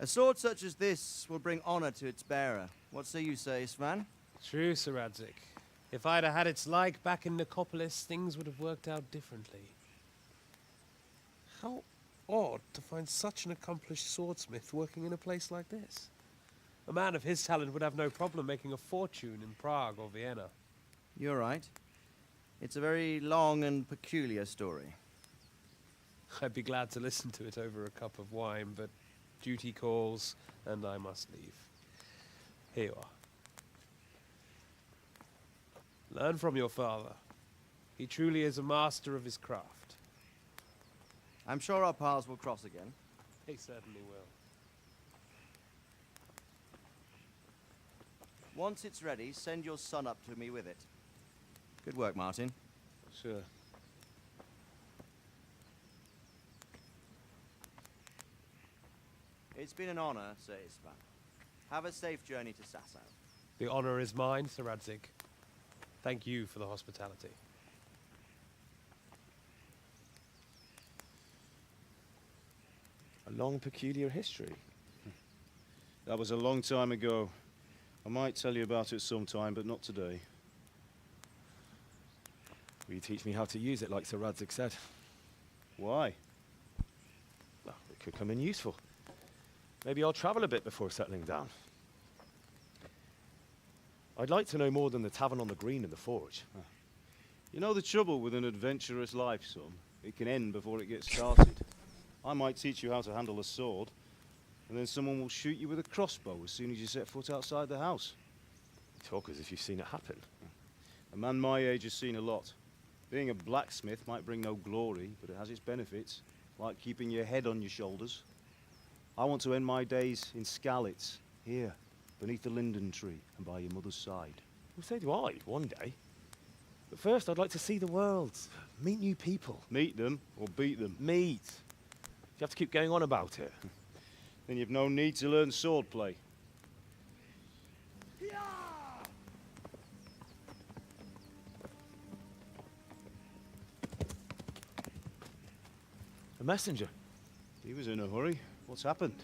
A sword such as this will bring honor to its bearer. What say you, Svan? True, Sir Radzig. If I'd have had its like back in Nicopolis, things would have worked out differently. How odd to find such an accomplished swordsmith working in a place like this. A man of his talent would have no problem making a fortune in Prague or Vienna. You're right. It's a very long and peculiar story. I'd be glad to listen to it over a cup of wine, but duty calls, and I must leave. Here you are. Learn from your father. He truly is a master of his craft. I'm sure our paths will cross again. They certainly will. Once it's ready, send your son up to me with it. Good work, Martin. Sure. It's been an honor, Sir Isvan. Have a safe journey to Sasau. The honor is mine, Sir Radzig. Thank you for the hospitality. A long, peculiar history. That was a long time ago. I might tell you about it sometime, but not today. Will you teach me how to use it like Sir Radzig said? Why? Well, it could come in useful. Maybe I'll travel a bit before settling down. I'd like to know more than the tavern on the green and the forge. You know the trouble with an adventurous life, son? It can end before it gets started. I might teach you how to handle a sword, and then someone will shoot you with a crossbow as soon as you set foot outside the house. You talk as if you've seen it happen. A man my age has seen a lot. Being a blacksmith might bring no glory, but it has its benefits, like keeping your head on your shoulders. I want to end my days in Skalitz, here, beneath the linden tree and by your mother's side. Well, so do I, one day. But first, I'd like to see the world, meet new people. Meet them or beat them? Meet. You have to keep going on about it. Then you've no need to learn swordplay. A messenger. He was in a hurry. What's happened?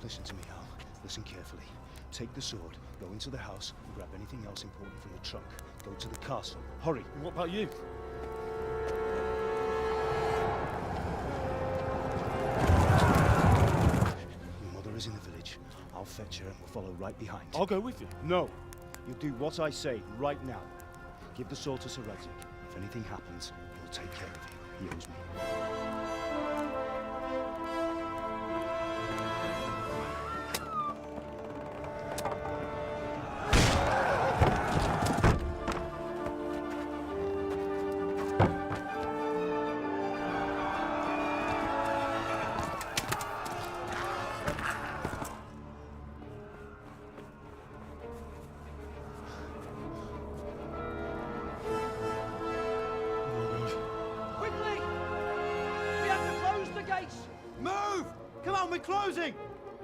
Listen to me, Al. Listen carefully. Take the sword, go into the house, and grab anything else important from the trunk. Go to the castle. Hurry! And what about you? Your mother is in the village. I'll fetch her and we'll follow right behind. I'll go with you. No. You'll do what I say right now. Give the sword to Sir Radzig. If anything happens, he'll take care of you. He owes me. Move! Come on, we're closing!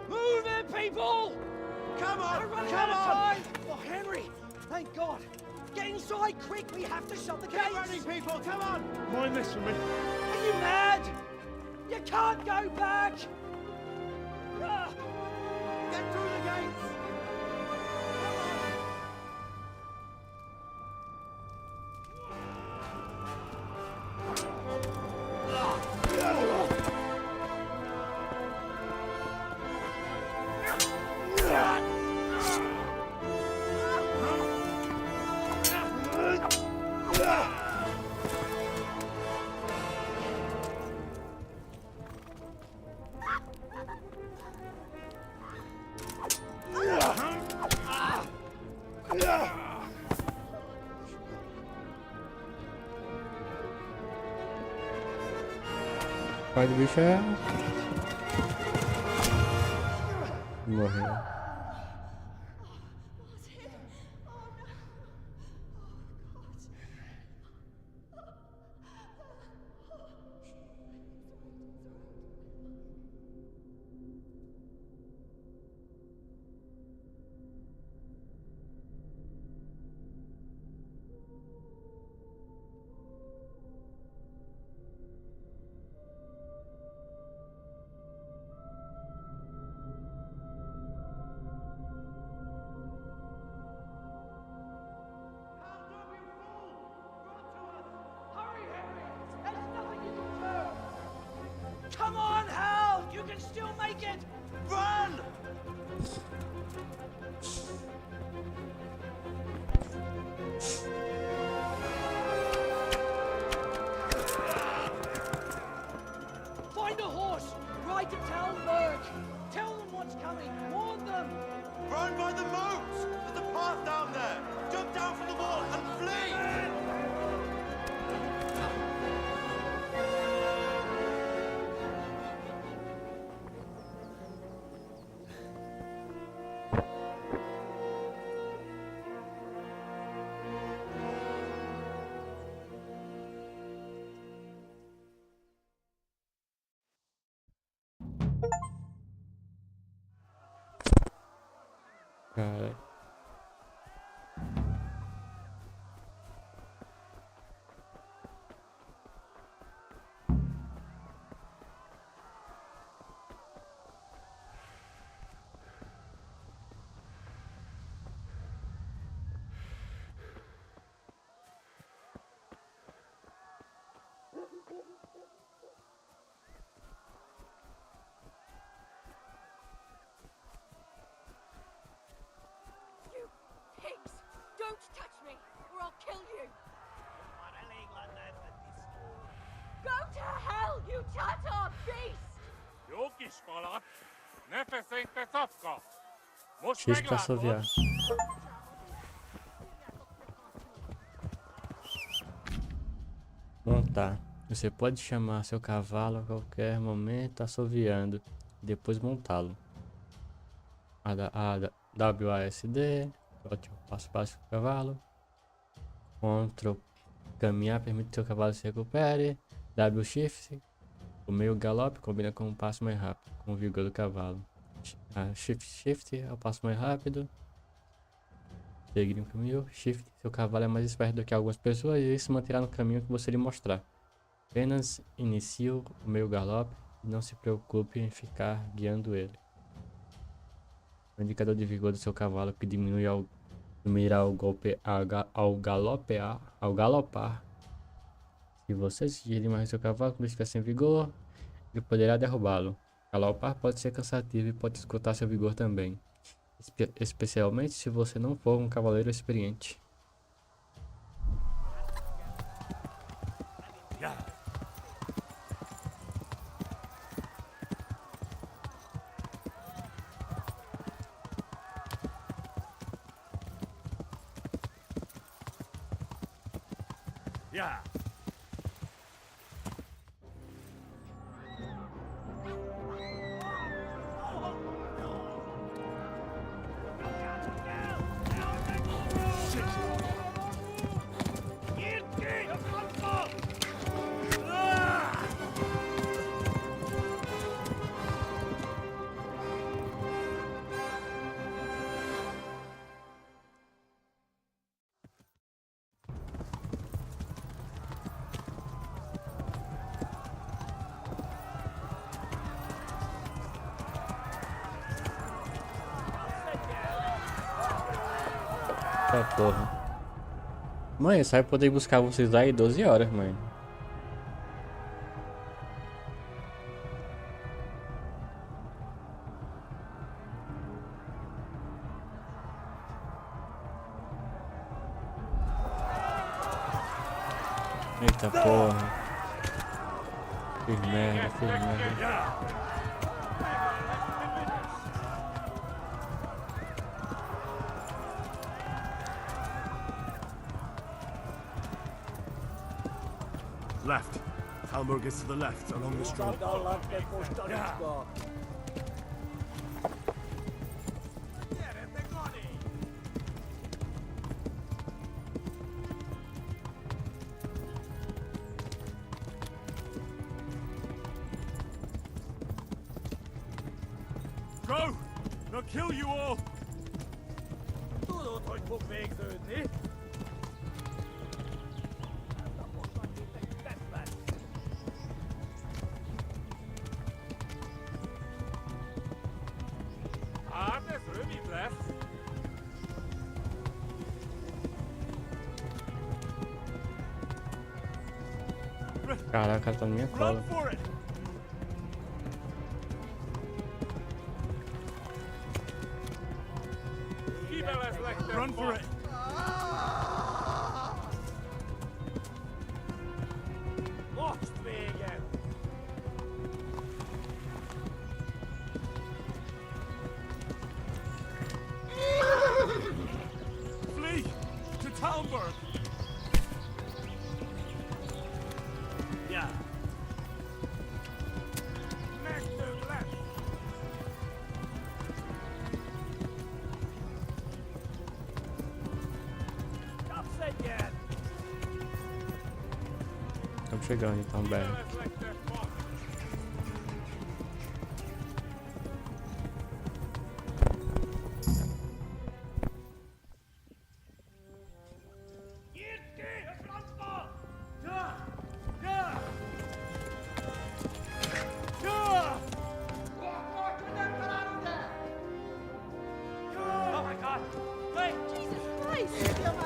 Move it, people! Come on! We're running Come out of on! time! Oh, Henry! Thank God! Get inside, quick! We have to shut the gates! Keep running, people! Come on! Mind this for me. Are you mad? You can't go back! Ah. Get through the gates! O pai do bicho é... Morreu. Come on, Hal! You can still make it! Run! Find a horse! Ride to Talmberg! Tell them what's coming! Warn them! Run by the moat! There's a path down there! Jump down from the wall and flee! Cara. Pigs! Don't touch me, or I'll kill you! Go to hell, you Tatar beast! X pra assoviar. Montar. Você pode chamar seu cavalo a qualquer momento assoviando, depois montá-lo. WASD, ótimo, passo para o cavalo. Ctrl, caminhar, permite que seu cavalo se recupere. W Shift, o meio galope combina com um passo mais rápido, com o vigor do cavalo. Shift é o passo mais rápido. Seguir no caminho, Shift, seu cavalo é mais esperto do que algumas pessoas e ele se manterá no caminho que você lhe mostrar. Apenas inicie o meio galope e não se preocupe em ficar guiando ele. O indicador de vigor do seu cavalo que diminuirá o golpe ao galopar. Se você exigir mais seu cavalo quando estiver sem vigor, ele poderá derrubá-lo. Galopar pode ser cansativo e pode esgotar seu vigor também, especialmente se você não for um cavaleiro experiente. Yeah. Tá porra. Mãe, só vai poder buscar vocês aí 12 horas, mãe. Eita porra. Fiz merda, fiz merda. Left. Talmberg is to the left, along the street. Go! They'll kill you all! Caraca, tá na minha cola. Run for it! Flee! To Talmberg! Yeah. Next to left! Stop said yet! Estamos chegando então, Berg. Oh my god! Wait! Jesus Christ! Help!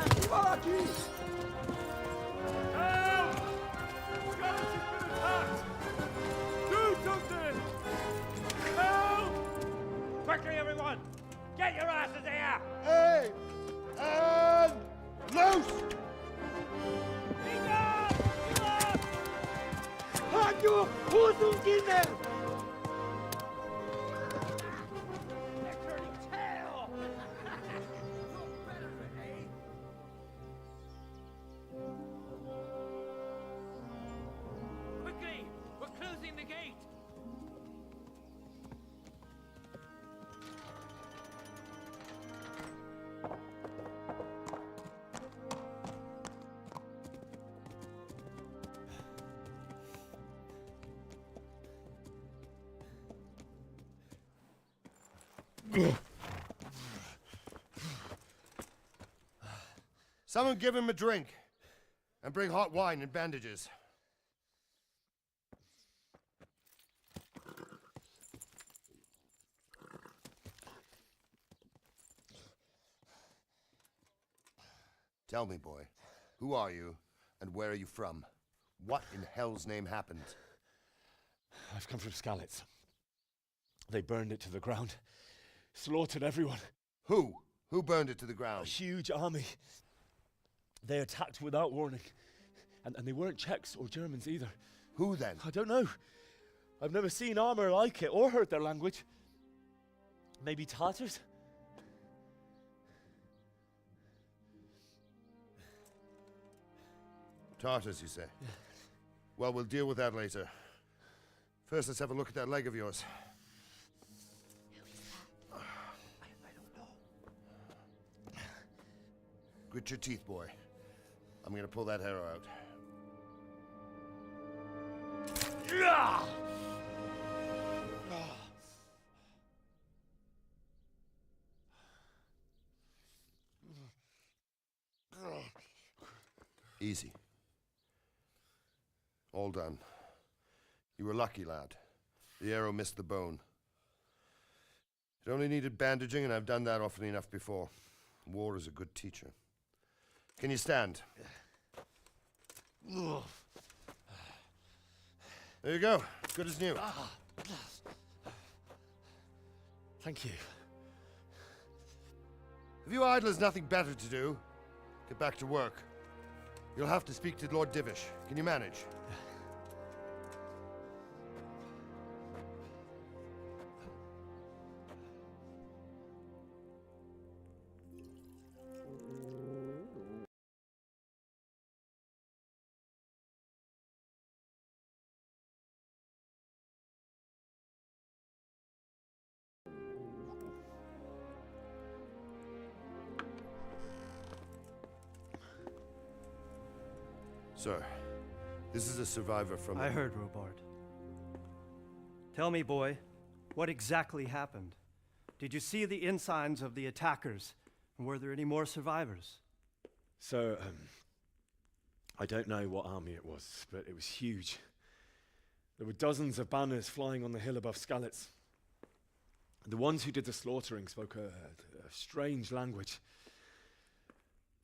Scarlett's been attacked! Do something! Help! Quickly, everyone! Get your asses here! Hey! And loose! Rádio, usa um Guiné! They're turning tail! Quickly! We're closing the gate! Someone give him a drink. And bring hot wine and bandages. Tell me, boy, who are you and where are you from? What in hell's name happened? I've come from Skalitz. They burned it to the ground. Slaughtered everyone. Who? Who burned it to the ground? A huge army. They attacked without warning. And they weren't Czechs or Germans either. Who then? I don't know. I've never seen armor like it or heard their language. Maybe Tatars? Tartars, you say? Yeah. Well, we'll deal with that later. First, let's have a look at that leg of yours. Grit your teeth, boy. I'm gonna pull that arrow out. Easy. All done. You were lucky, lad. The arrow missed the bone. It only needed bandaging, and I've done that often enough before. War is a good teacher. Can you stand? There you go. Good as new. Thank you. Have you idlers nothing better to do? Get back to work. You'll have to speak to Lord Divish. Can you manage? Sir, this is a survivor from... I heard, Robard. Tell me, boy, what exactly happened? Did you see the ensigns of the attackers? And were there any more survivors? So, I don't know what army it was, but it was huge. There were dozens of banners flying on the hill above Skalitz. The ones who did the slaughtering spoke a strange language.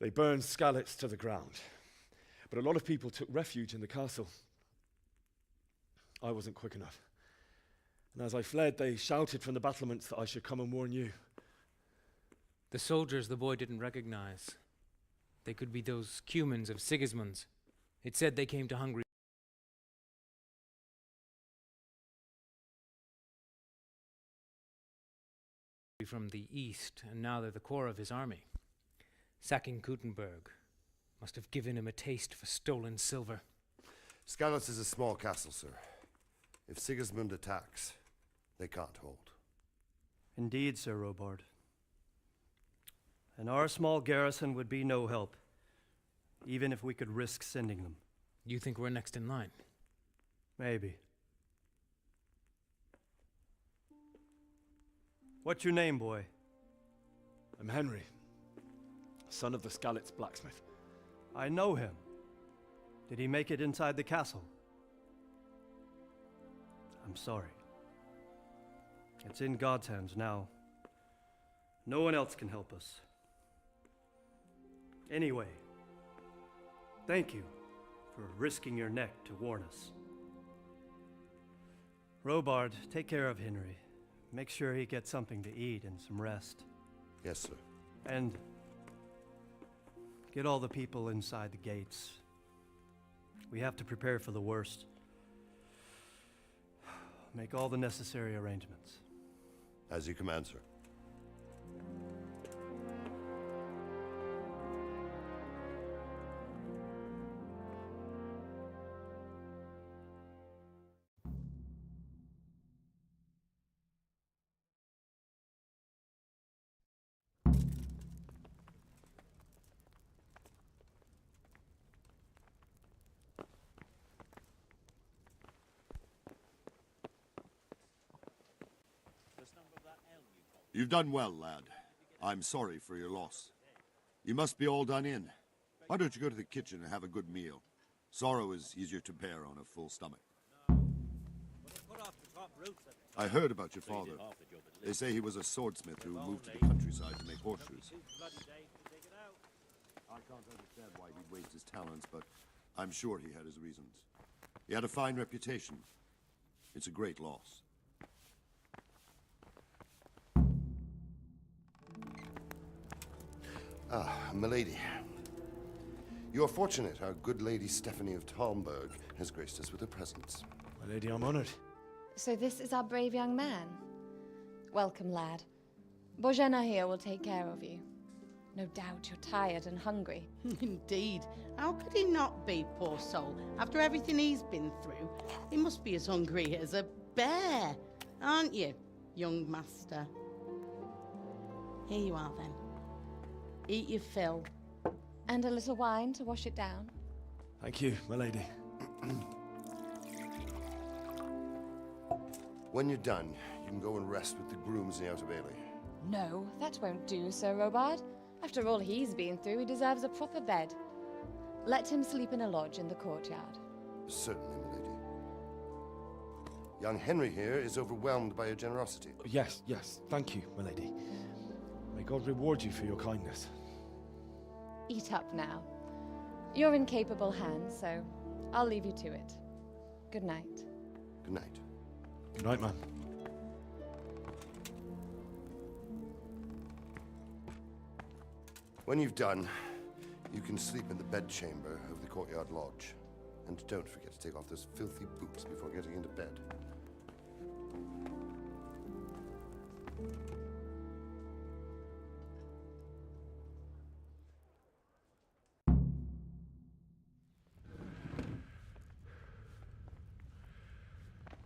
They burned Skalitz to the ground. But a lot of people took refuge in the castle. I wasn't quick enough. And as I fled, they shouted from the battlements that I should come and warn you. The soldiers the boy didn't recognize. They could be those Cumans of Sigismund's. It said they came to Hungary from the east, and now they're the core of his army. Sacking Gutenberg must have given him a taste for stolen silver. Skalitz is a small castle, sir. If Sigismund attacks, they can't hold. Indeed, Sir Robard. And our small garrison would be no help, even if we could risk sending them. You think we're next in line? Maybe. What's your name, boy? I'm Henry, son of the Skalitz blacksmith. I know him. Did he make it inside the castle? I'm sorry. It's in God's hands now. No one else can help us. Anyway, thank you for risking your neck to warn us. Robard, take care of Henry. Make sure he gets something to eat and some rest. Yes, sir. And get all the people inside the gates. We have to prepare for the worst. Make all the necessary arrangements. As you command, sir. You've done well, lad. I'm sorry for your loss. You must be all done in. Why don't you go to the kitchen and have a good meal? Sorrow is easier to bear on a full stomach. I heard about your father. They say he was a swordsmith who moved to the countryside to make horseshoes. I can't understand why he'd waste his talents, but I'm sure he had his reasons. He had a fine reputation. It's a great loss. Ah, milady. You are fortunate our good lady Stephanie of Talmberg has graced us with her presence. My lady, I'm honored. So this is our brave young man. Welcome, lad. Bozhena here will take care of you. No doubt you're tired and hungry. Indeed. How could he not be, poor soul? After everything he's been through, he must be as hungry as a bear, aren't you, young master? Here you are, then. Eat your fill. And a little wine to wash it down. Thank you, my lady. When you're done, you can go and rest with the grooms in the Outer Bailey. No, that won't do, Sir Robard. After all he's been through, he deserves a proper bed. Let him sleep in a lodge in the courtyard. Certainly, milady. Young Henry here is overwhelmed by your generosity. Yes, yes. Thank you, my lady. May God reward you for your kindness. Eat up now. You're in capable hands, so I'll leave you to it. Good night. Good night. Good night, ma'am. When you've done, You can sleep in the bedchamber of the courtyard lodge. And don't forget to take off those filthy boots before getting into bed.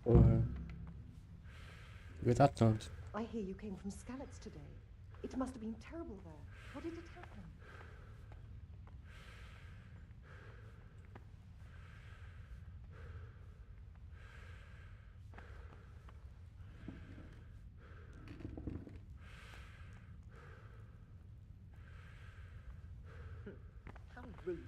Porra. Devia estar tanto. I hear you came from Skalitz today. It must have been terrible there. How did it happen? How rude.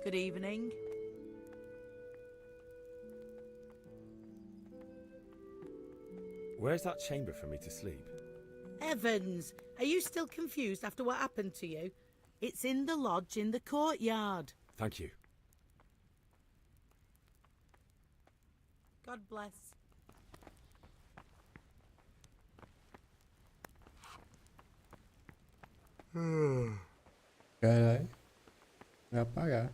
Good evening. Where's that chamber for me to sleep? Evans, are you still confused after what happened to you? It's in the lodge in the courtyard. Thank you. God bless. Caralho. Vai apagar.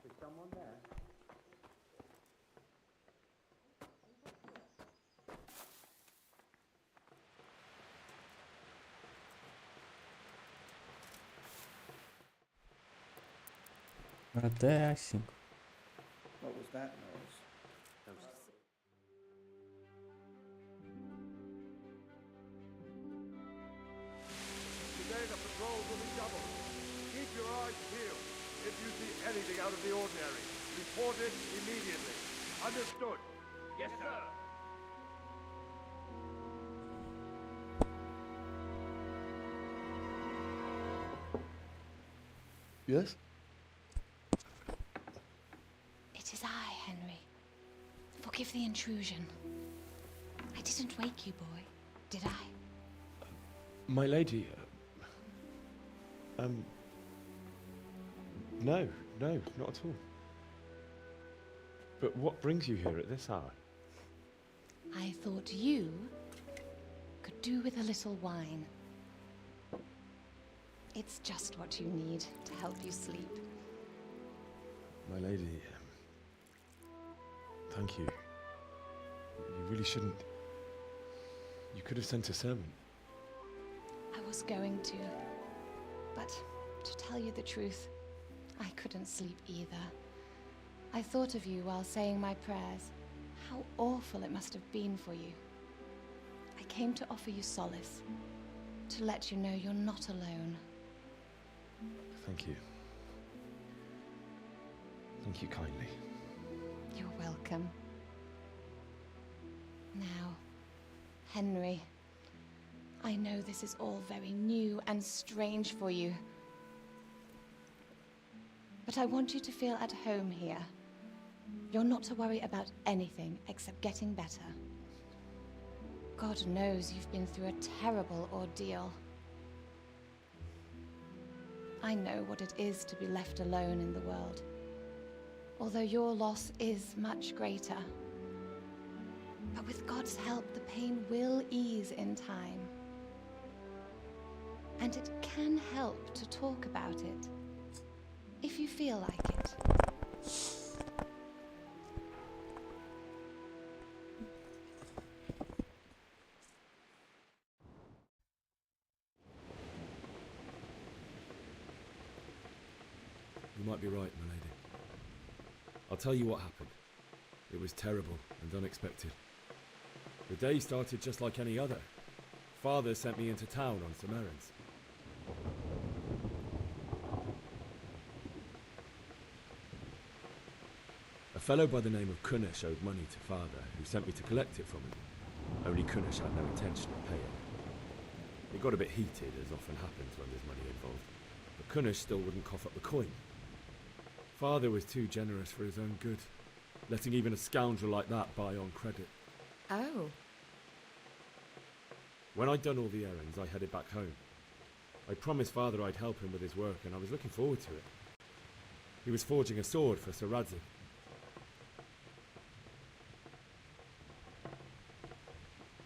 Is someone there? Até às 5. What was that noise? Today the patrol will be doubled. Keep your eyes peeled. If you see anything out of the ordinary, report it immediately. Understood? Yes, sir. Yes? It is I, Henry. Forgive the intrusion. I didn't wake you, boy, did I? My lady, no, not at all. But what brings you here at this hour? I thought you could do with a little wine. It's just what you need to help you sleep. My lady, thank you. You really shouldn't. You could have sent a servant. I was going to, but to tell you the truth, I couldn't sleep either. I thought of you while saying my prayers. How awful it must have been for you. I came to offer you solace, to let you know you're not alone. Thank you. Thank you kindly. You're welcome. Now, Henry, I know this is all very new and strange for you, but I want you to feel at home here. You're not to worry about anything except getting better. God knows you've been through a terrible ordeal. I know what it is to be left alone in the world, although your loss is much greater. But with God's help, the pain will ease in time. And it can help to talk about it, if you feel like it. You might be right, my lady. I'll tell you what happened. It was terrible and unexpected. The day started just like any other. Father sent me into town on some errands. A fellow by the name of Kunesh owed money to Father, who sent me to collect it from him. Only Kunesh had no intention of paying. It got a bit heated, as often happens when there's money involved, but Kunesh still wouldn't cough up the coin. Father was too generous for his own good, letting even a scoundrel like that buy on credit. Oh. When I'd done all the errands, I headed back home. I promised Father I'd help him with his work, and I was looking forward to it. He was forging a sword for Sir Radzig.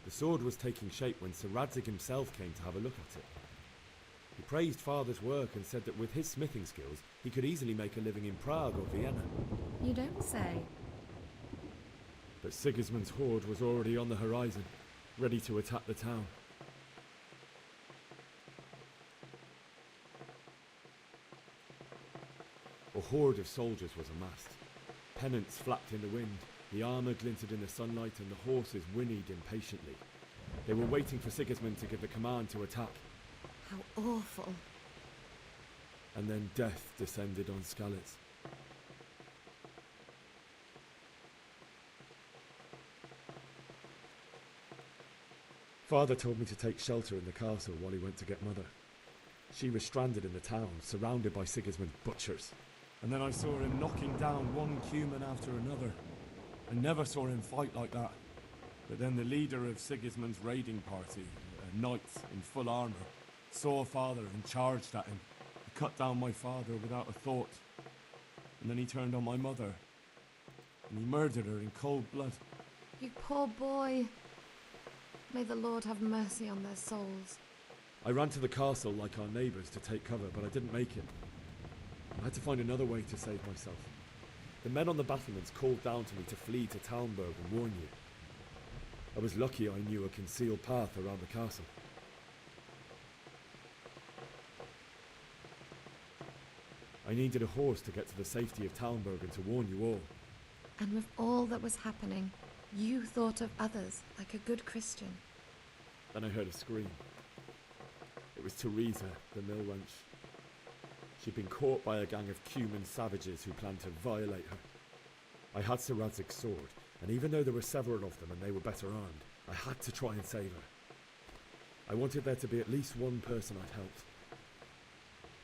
The sword was taking shape when Sir Radzig himself came to have a look at it. He praised Father's work and said that with his smithing skills, he could easily make a living in Prague or Vienna. You don't say. But Sigismund's horde was already on the horizon, ready to attack the town. A horde of soldiers was amassed. Pennants flapped in the wind, the armour glinted in the sunlight, and the horses whinnied impatiently. They were waiting for Sigismund to give the command to attack. How awful. And then death descended on Skalitz. Father told me to take shelter in the castle while he went to get Mother. She was stranded in the town, surrounded by Sigismund's butchers. And then I saw him knocking down one Cuman after another. I never saw him fight like that. But then the leader of Sigismund's raiding party, a knight in full armour, saw Father and charged at him. He cut down my father without a thought. And then he turned on my mother. And he murdered her in cold blood. You poor boy. May the Lord have mercy on their souls. I ran to the castle like our neighbours to take cover, but I didn't make it. I had to find another way to save myself. The men on the battlements called down to me to flee to Talmberg and warn you. I was lucky I knew a concealed path around the castle. I needed a horse to get to the safety of Talmberg and to warn you all. And with all that was happening, you thought of others like a good Christian. Then I heard a scream. It was Teresa, the mill wench. She'd been caught by a gang of Cuman savages who planned to violate her. I had Sir Radzig's sword, and even though there were several of them and they were better armed, I had to try and save her. I wanted there to be at least one person I'd helped.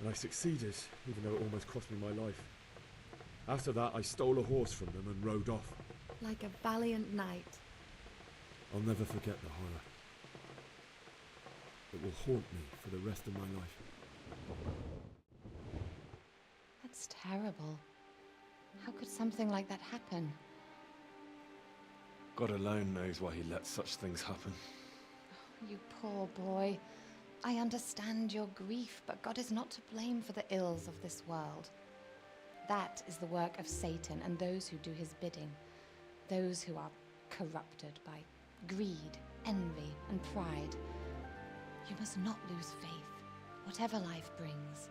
And I succeeded, even though it almost cost me my life. After that, I stole a horse from them and rode off. Like a valiant knight. I'll never forget the horror. It will haunt me for the rest of my life. That's terrible. How could something like that happen? God alone knows why he lets such things happen. You poor boy. I understand your grief, but God is not to blame for the ills of this world. That is the work of Satan and those who do his bidding. Those who are corrupted by greed, envy, and pride. You must not lose faith, whatever life brings.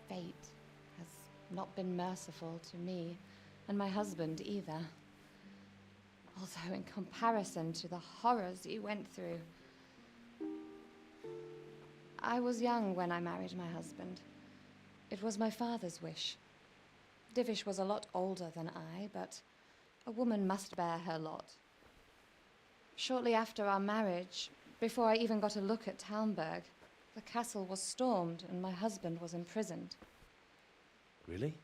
Fate has not been merciful to me, and my husband either. Although in comparison to the horrors you went through. I was young when I married my husband. It was my father's wish. Divish was a lot older than I, but a woman must bear her lot. Shortly after our marriage, before I even got a look at Talmberg, the castle was stormed and my husband was imprisoned. Really?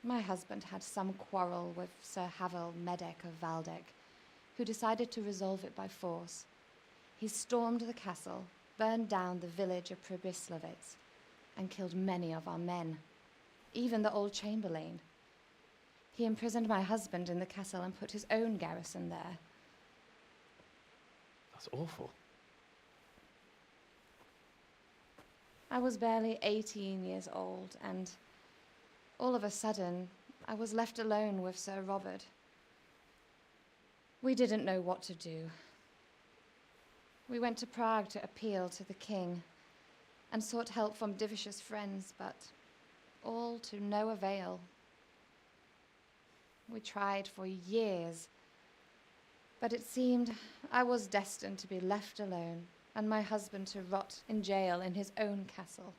My husband had some quarrel with Sir Havel Medek of Valdek, who decided to resolve it by force. He stormed the castle, burned down the village of Pribyslavitz, and killed many of our men, even the old chamberlain. He imprisoned my husband in the castle and put his own garrison there. That's awful. I was barely 18 years old, and all of a sudden, I was left alone with Sir Robert. We didn't know what to do. We went to Prague to appeal to the king, and sought help from Divish's friends, but all to no avail. We tried for years, but it seemed I was destined to be left alone and my husband to rot in jail in his own castle.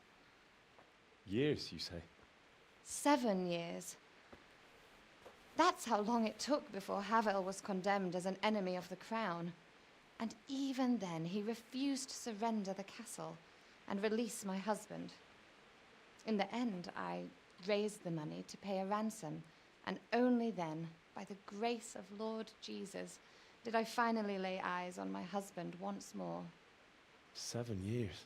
Years, you say? 7 years. That's how long it took before Havel was condemned as an enemy of the crown. And even then, he refused to surrender the castle and release my husband. In the end, I raised the money to pay a ransom, and only then, by the grace of Lord Jesus, did I finally lay eyes on my husband once more. 7 years.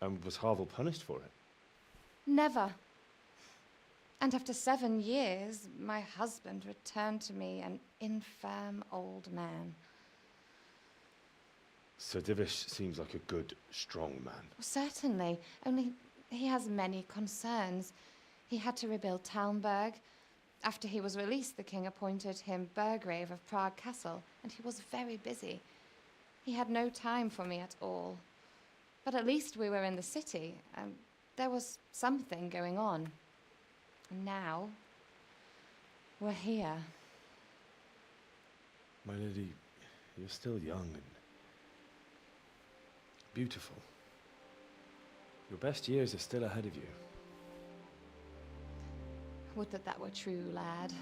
And was Havel punished for it? Never. And after 7 years, my husband returned to me an infirm old man. Sir Divish seems like a good, strong man. Certainly, only he has many concerns. He had to rebuild Talmberg. After he was released, the king appointed him Burgrave of Prague Castle, and he was very busy. He had no time for me at all. But at least we were in the city, and there was something going on. And now, we're here. My lady, you're still young and beautiful. Your best years are still ahead of you. Would that that were true, lad.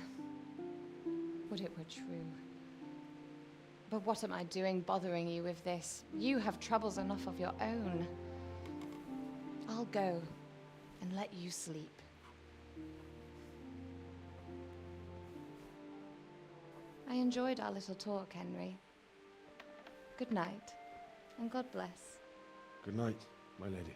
Would it were true. But what am I doing bothering you with this? You have troubles enough of your own. I'll go and let you sleep. I enjoyed our little talk, Henry. Good night, and God bless. Good night, my lady.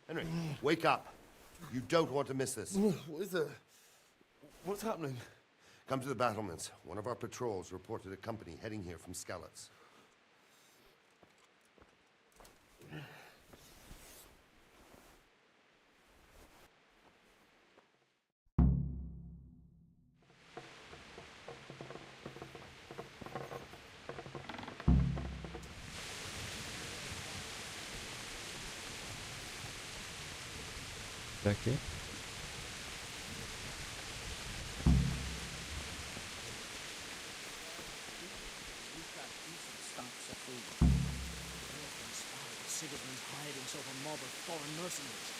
Henry, wake up. You don't want to miss this. What is it? What's happening? Come to the battlements. One of our patrols reported a company heading here from Skalitz. Pra quê? Sigismund's hired himself a mob of foreign mercenaries.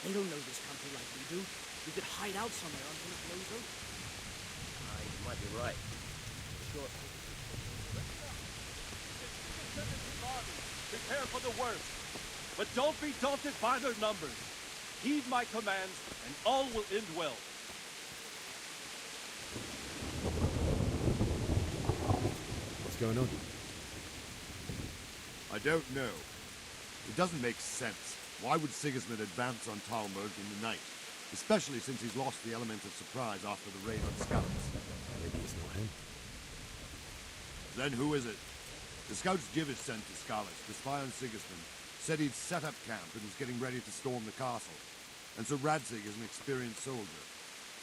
They don't know this country like we do. We could hide out somewhere until it blows over. You might be right. Sure. Prepare for the worst. But don't be daunted by their numbers. Heed my commands, and all will end well. What's going on? I don't know. It doesn't make sense. Why would Sigismund advance on Talmberg in the night? Especially since he's lost the element of surprise after the raid on Skalitz. Maybe it's not him. Then who is it? The scouts Jivish sent to Skalitz to spy on Sigismund said he'd set up camp and was getting ready to storm the castle. And Sir Radzig is an experienced soldier.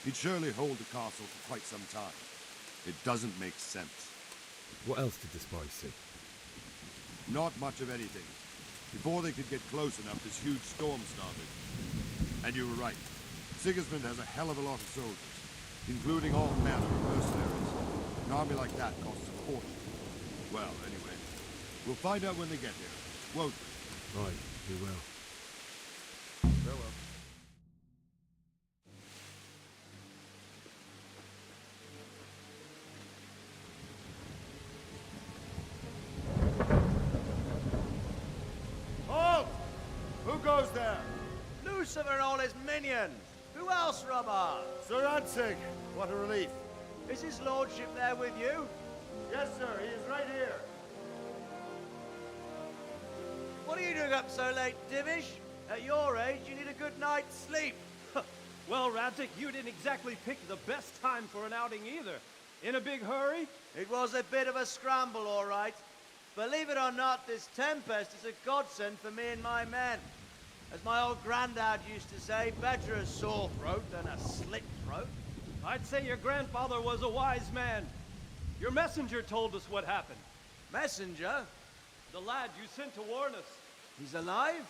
He'd surely hold the castle for quite some time. It doesn't make sense. What else did the spies see? Not much of anything. Before they could get close enough, this huge storm started. And you were right. Sigismund has a hell of a lot of soldiers. including all manner of mercenaries. An army like that costs a fortune. Well, anyway, we'll find out when they get here, won't we? Right, we will. Farewell. Halt! Who goes there? Lucifer and all his minions. Who else, Robert? Sir Ansig, what a relief. Is his lordship there with you? Yes, sir, he is right here. What are you doing up so late, Divish? At your age, you need a good night's sleep. Well, Radzik, you didn't exactly pick the best time for an outing either. In a big hurry? It was a bit of a scramble, all right. Believe it or not, this tempest is a godsend for me and my men. As my old granddad used to say, better a sore throat than a slit throat. I'd say your grandfather was a wise man. Your messenger told us what happened. Messenger? The lad you sent to warn us. He's alive?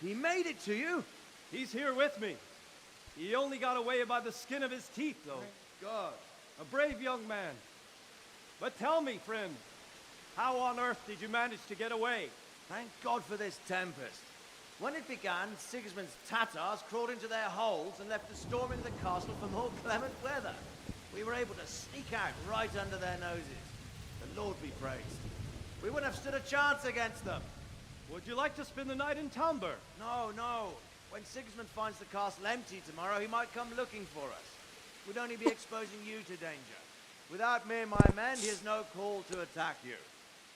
He made it to you? He's here with me. He only got away by the skin of his teeth, though. Thank God. A brave young man. But tell me, friend, how on earth did you manage to get away? Thank God for this tempest. When it began, Sigismund's Tatars crawled into their holes and left us storming the castle for more clement weather. We were able to sneak out right under their noses. The Lord be praised. We wouldn't have stood a chance against them. Would you like to spend the night in Talmberg? No, no. When Sigismund finds the castle empty tomorrow, he might come looking for us. We'd only be exposing you to danger. Without me and my men, he has no call to attack you.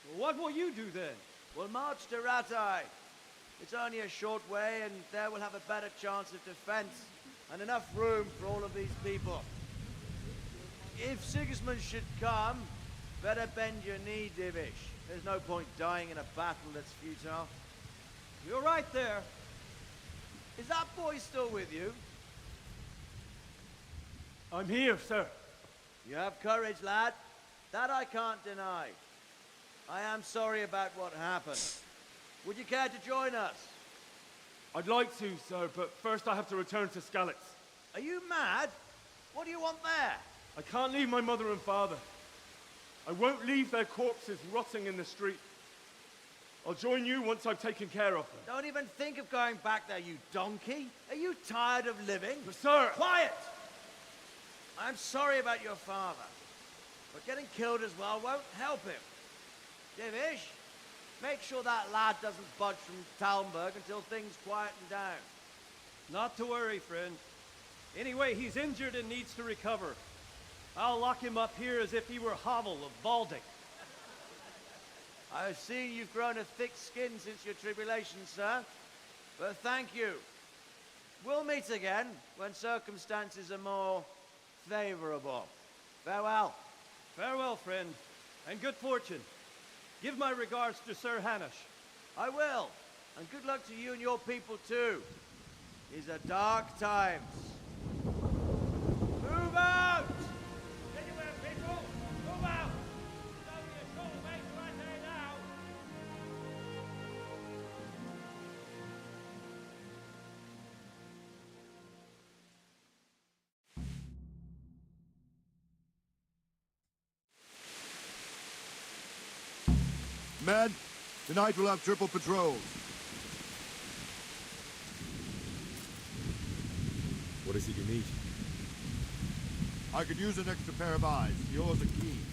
Well, what will you do then? We'll march to Ratai. It's only a short way, and there we'll have a better chance of defense, and enough room for all of these people. If Sigismund should come, better bend your knee, Divish. There's no point dying in a battle that's futile. You're right there. Is that boy still with you? I'm here, sir. You have courage, lad. That I can't deny. I am sorry about what happened. Would you care to join us? I'd like to, sir, but first I have to return to Skalitz. Are you mad? What do you want there? I can't leave my mother and father. I won't leave their corpses rotting in the street. I'll join you once I've taken care of them. Don't even think of going back there, you donkey. Are you tired of living? But sir! Quiet! I'm sorry about your father, but getting killed as well won't help him. Divish, make sure that lad doesn't budge from Talmberg until things quieten down. Not to worry, friend. Anyway, he's injured and needs to recover. I'll lock him up here as if he were Havel of Baldic. I've seen you've grown a thick skin since your tribulation, sir. But thank you. We'll meet again when circumstances are more favorable. Farewell. Farewell, friend, and good fortune. Give my regards to Sir Hanush. I will. And good luck to you and your people, too. These are dark times. Move out! Anywhere, people! Move out! It's only a short way to Ratai now! Men, tonight we'll have triple patrols. What is it you need? I could use an extra pair of eyes. Yours are keen.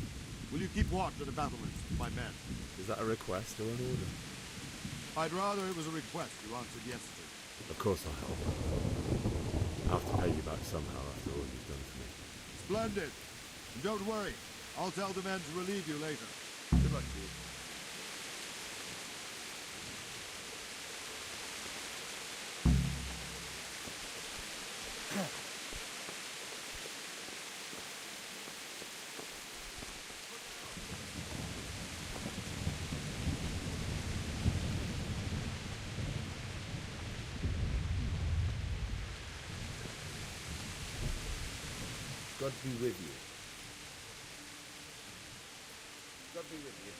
Will you keep watch on the battlements, my men? Is that a request or an order? I'd rather it was a request you answered yes to. Of course I'll help. I'll have to pay you back somehow after all you've done for me. Splendid. And don't worry. I'll tell the men to relieve you later. Good luck to you. God be with you. God be with you.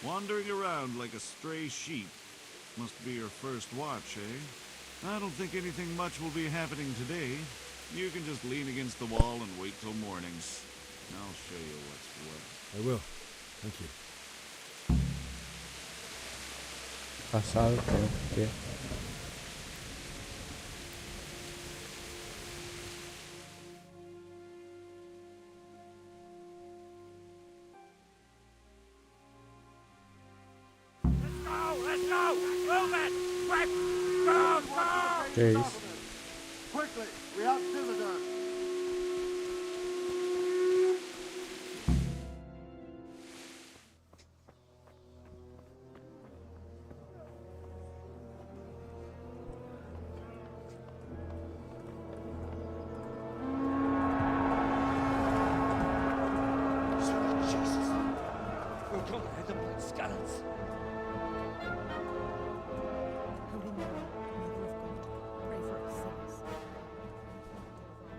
Wandering around like a stray sheep. Must be your first watch, eh? I don't think anything much will be happening today. You can just lean against the wall and wait till mornings. I'll show you what's what. I will. Thank you. Passar o tempo, porque... Que isso? Quickly, we have visitors. Jesus. We're going to head them like scallops. Holy Mary, Mother of God, pray for us sinners.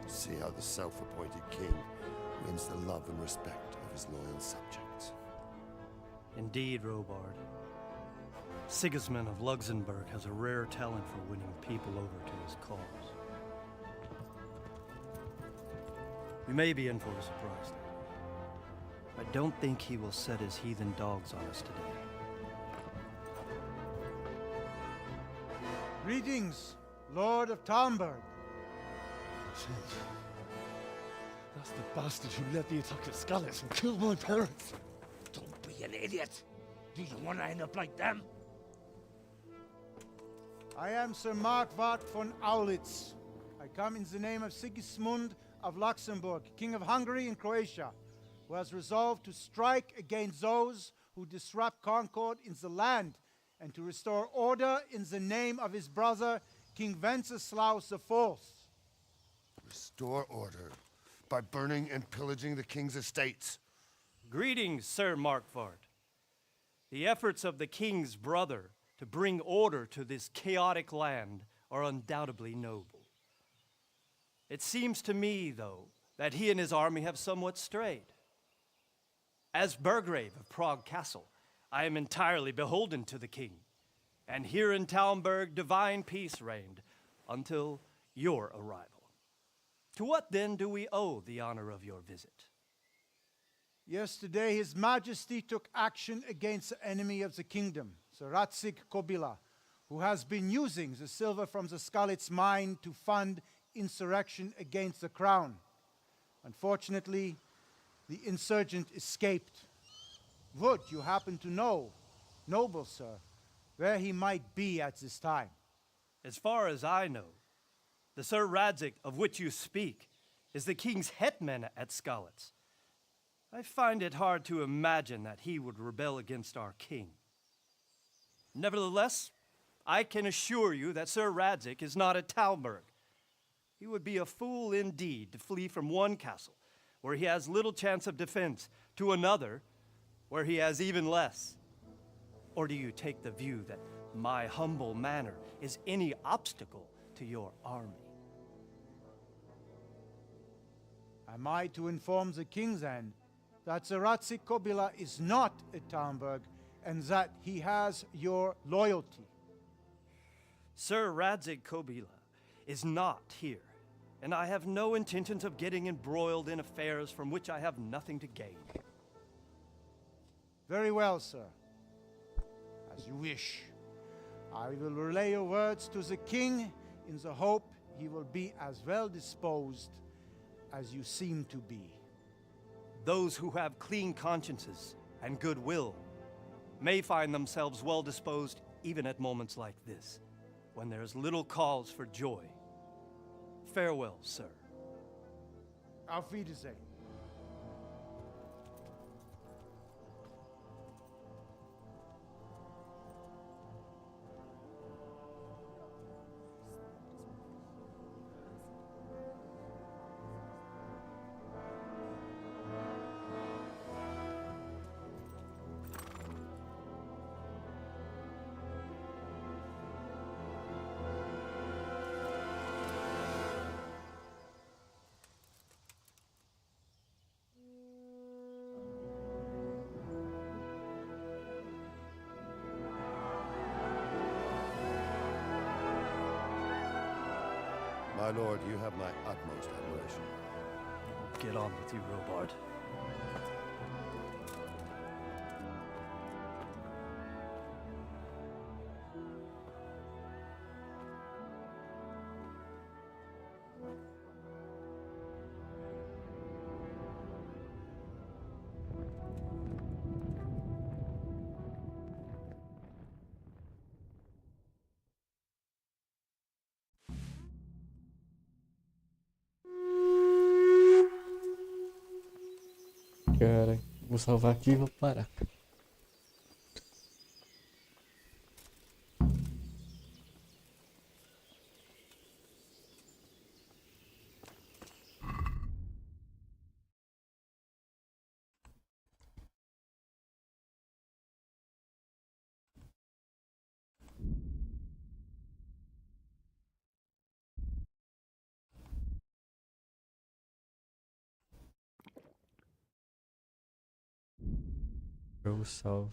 See how the self-appointed king wins the love and respect of his loyal subjects. Indeed, Robard. Sigismund of Luxembourg has a rare talent for winning people over to his cause. We may be in for a surprise, though. I don't think he will set his heathen dogs on us today. Greetings, Lord of Talmberg. That's the bastard who led the attack at Scallis and killed my parents. Don't be an idiot. Do you want to end up like them? I am Sir Markwart von Aulitz. I come in the name of Sigismund of Luxembourg, King of Hungary and Croatia, who has resolved to strike against those who disrupt concord in the land and to restore order in the name of his brother, King Wenceslaus IV. Restore order by burning and pillaging the king's estates. Greetings, Sir Markwart. The efforts of the king's brother to bring order to this chaotic land are undoubtedly noble. It seems to me, though, that he and his army have somewhat strayed. As Burgrave of Prague Castle, I am entirely beholden to the king, and here in Talmberg divine peace reigned until your arrival. To what then do we owe the honor of your visit? Yesterday, His Majesty took action against the enemy of the kingdom, Sir Ratsig Kobila, who has been using the silver from the Skalitz mine to fund insurrection against the crown. Unfortunately, the insurgent escaped. Would you happen to know, noble sir, where he might be at this time? As far as I know, the Sir Radzik of which you speak is the king's hetman at Skalitz. I find it hard to imagine that he would rebel against our king. Nevertheless, I can assure you that Sir Radzik is not at Talmberg. He would be a fool indeed to flee from one castle, where he has little chance of defense, to another, where he has even less. Or do you take the view that my humble manner is any obstacle to your army? Am I to inform the king then that Sir Ratsig Kobila is not at Talmberg and that he has your loyalty? Sir Radzik Kobila is not here, and I have no intentions of getting embroiled in affairs from which I have nothing to gain. Very well, sir. As you wish. I will relay your words to the king in the hope he will be as well disposed as you seem to be. Those who have clean consciences and goodwill may find themselves well disposed even at moments like this, when there is little cause for joy. Farewell, sir. Auf Wiedersehen. My lord, you have my utmost admiration. Get on with you, Robard. Cara, vou salvar aqui e vou parar. Eu salvo.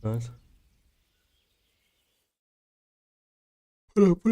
Nossa. Por aqui.